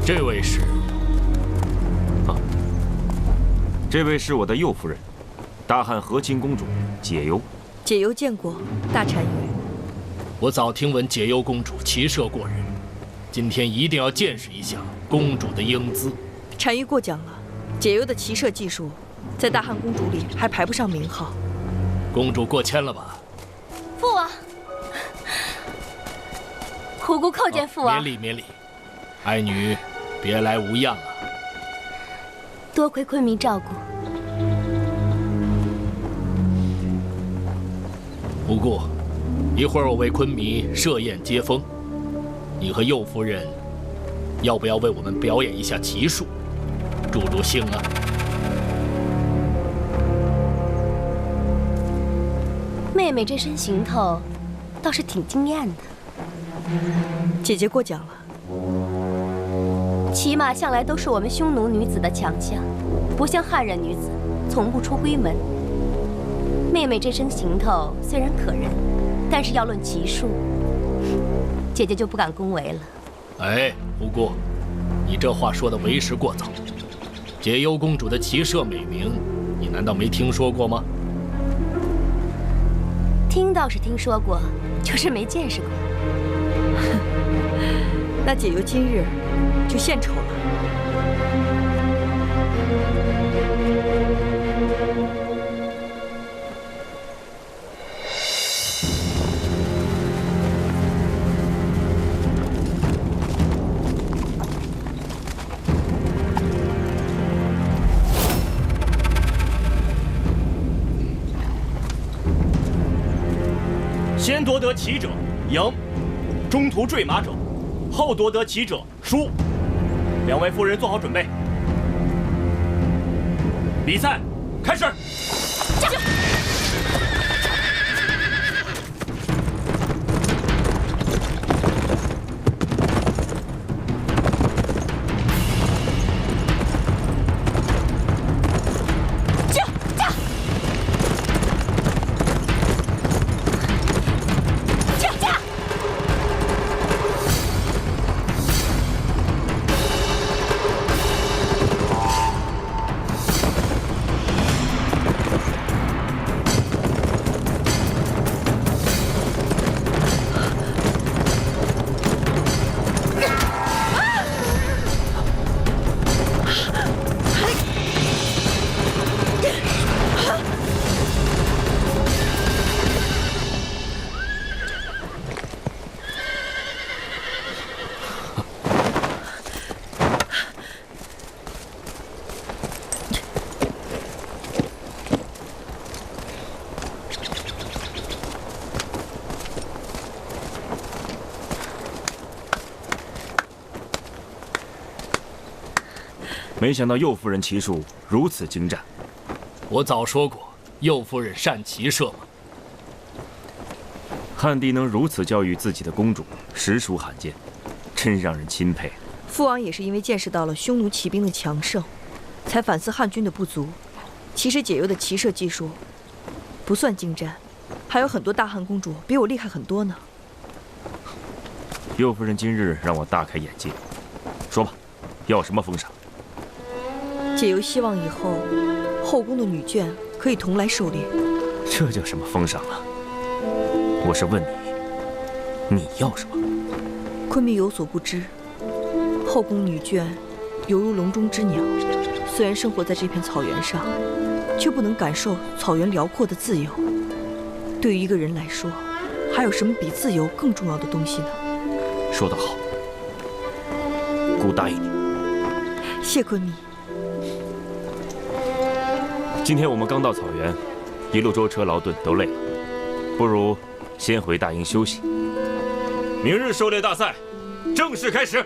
B: 这位是
E: 这位是我的右夫人，大汉和亲公主解忧。
G: 解忧见过大单于。
B: 我早听闻解忧公主骑射过人，今天一定要见识一下公主的英姿。
G: 单于过奖了，解忧的骑射技术在大汉公主里还排不上名号。
B: 公主过谦了吧？
C: 父王，虎姑叩见父王。
B: 免礼免礼，爱女别来无恙啊。
C: 多亏昆明照顾。
B: 不过，一会儿我为昆明设宴接风，你和右夫人要不要为我们表演一下骑术，助助兴啊？
C: 妹妹这身行头，倒是挺惊艳的。
G: 姐姐过奖了。
C: 骑马向来都是我们匈奴女子的强项，不像汉人女子，从不出闺门。妹妹这身行头虽然可人，但是要论骑术，姐姐就不敢恭维了。
B: 哎，不过，你这话说的为时过早。解忧公主的骑射美名，你难道没听说过吗？
C: 听倒是听说过，就是没见识过。
G: 那解忧今日就献丑了。
F: 先夺得旗者赢，中途坠马者后夺得旗者输。两位夫人做好准备，比赛开始。
E: 没想到右夫人骑术如此精湛。
B: 我早说过，右夫人善骑射嘛。
E: 汉帝能如此教育自己的公主，实属罕见，真让人钦佩。
G: 父王也是因为见识到了匈奴骑兵的强盛，才反思汉军的不足。其实解忧的骑射技术不算精湛，还有很多大汉公主比我厉害很多呢。
E: 右夫人今日让我大开眼界。说吧，要什么封赏？
G: 解忧希望以后后宫的女眷可以同来狩猎。
E: 这叫什么封赏啊？我是问你，你要什么？
G: 昆明有所不知，后宫女眷犹如笼中之鸟，虽然生活在这片草原上，却不能感受草原辽阔的自由。对于一个人来说，还有什么比自由更重要的东西呢？
E: 说得好，姑答应你。
G: 谢昆明。
E: 今天我们刚到草原，一路舟车劳顿都累了，不如先回大营休息。明日狩猎大赛正式开始。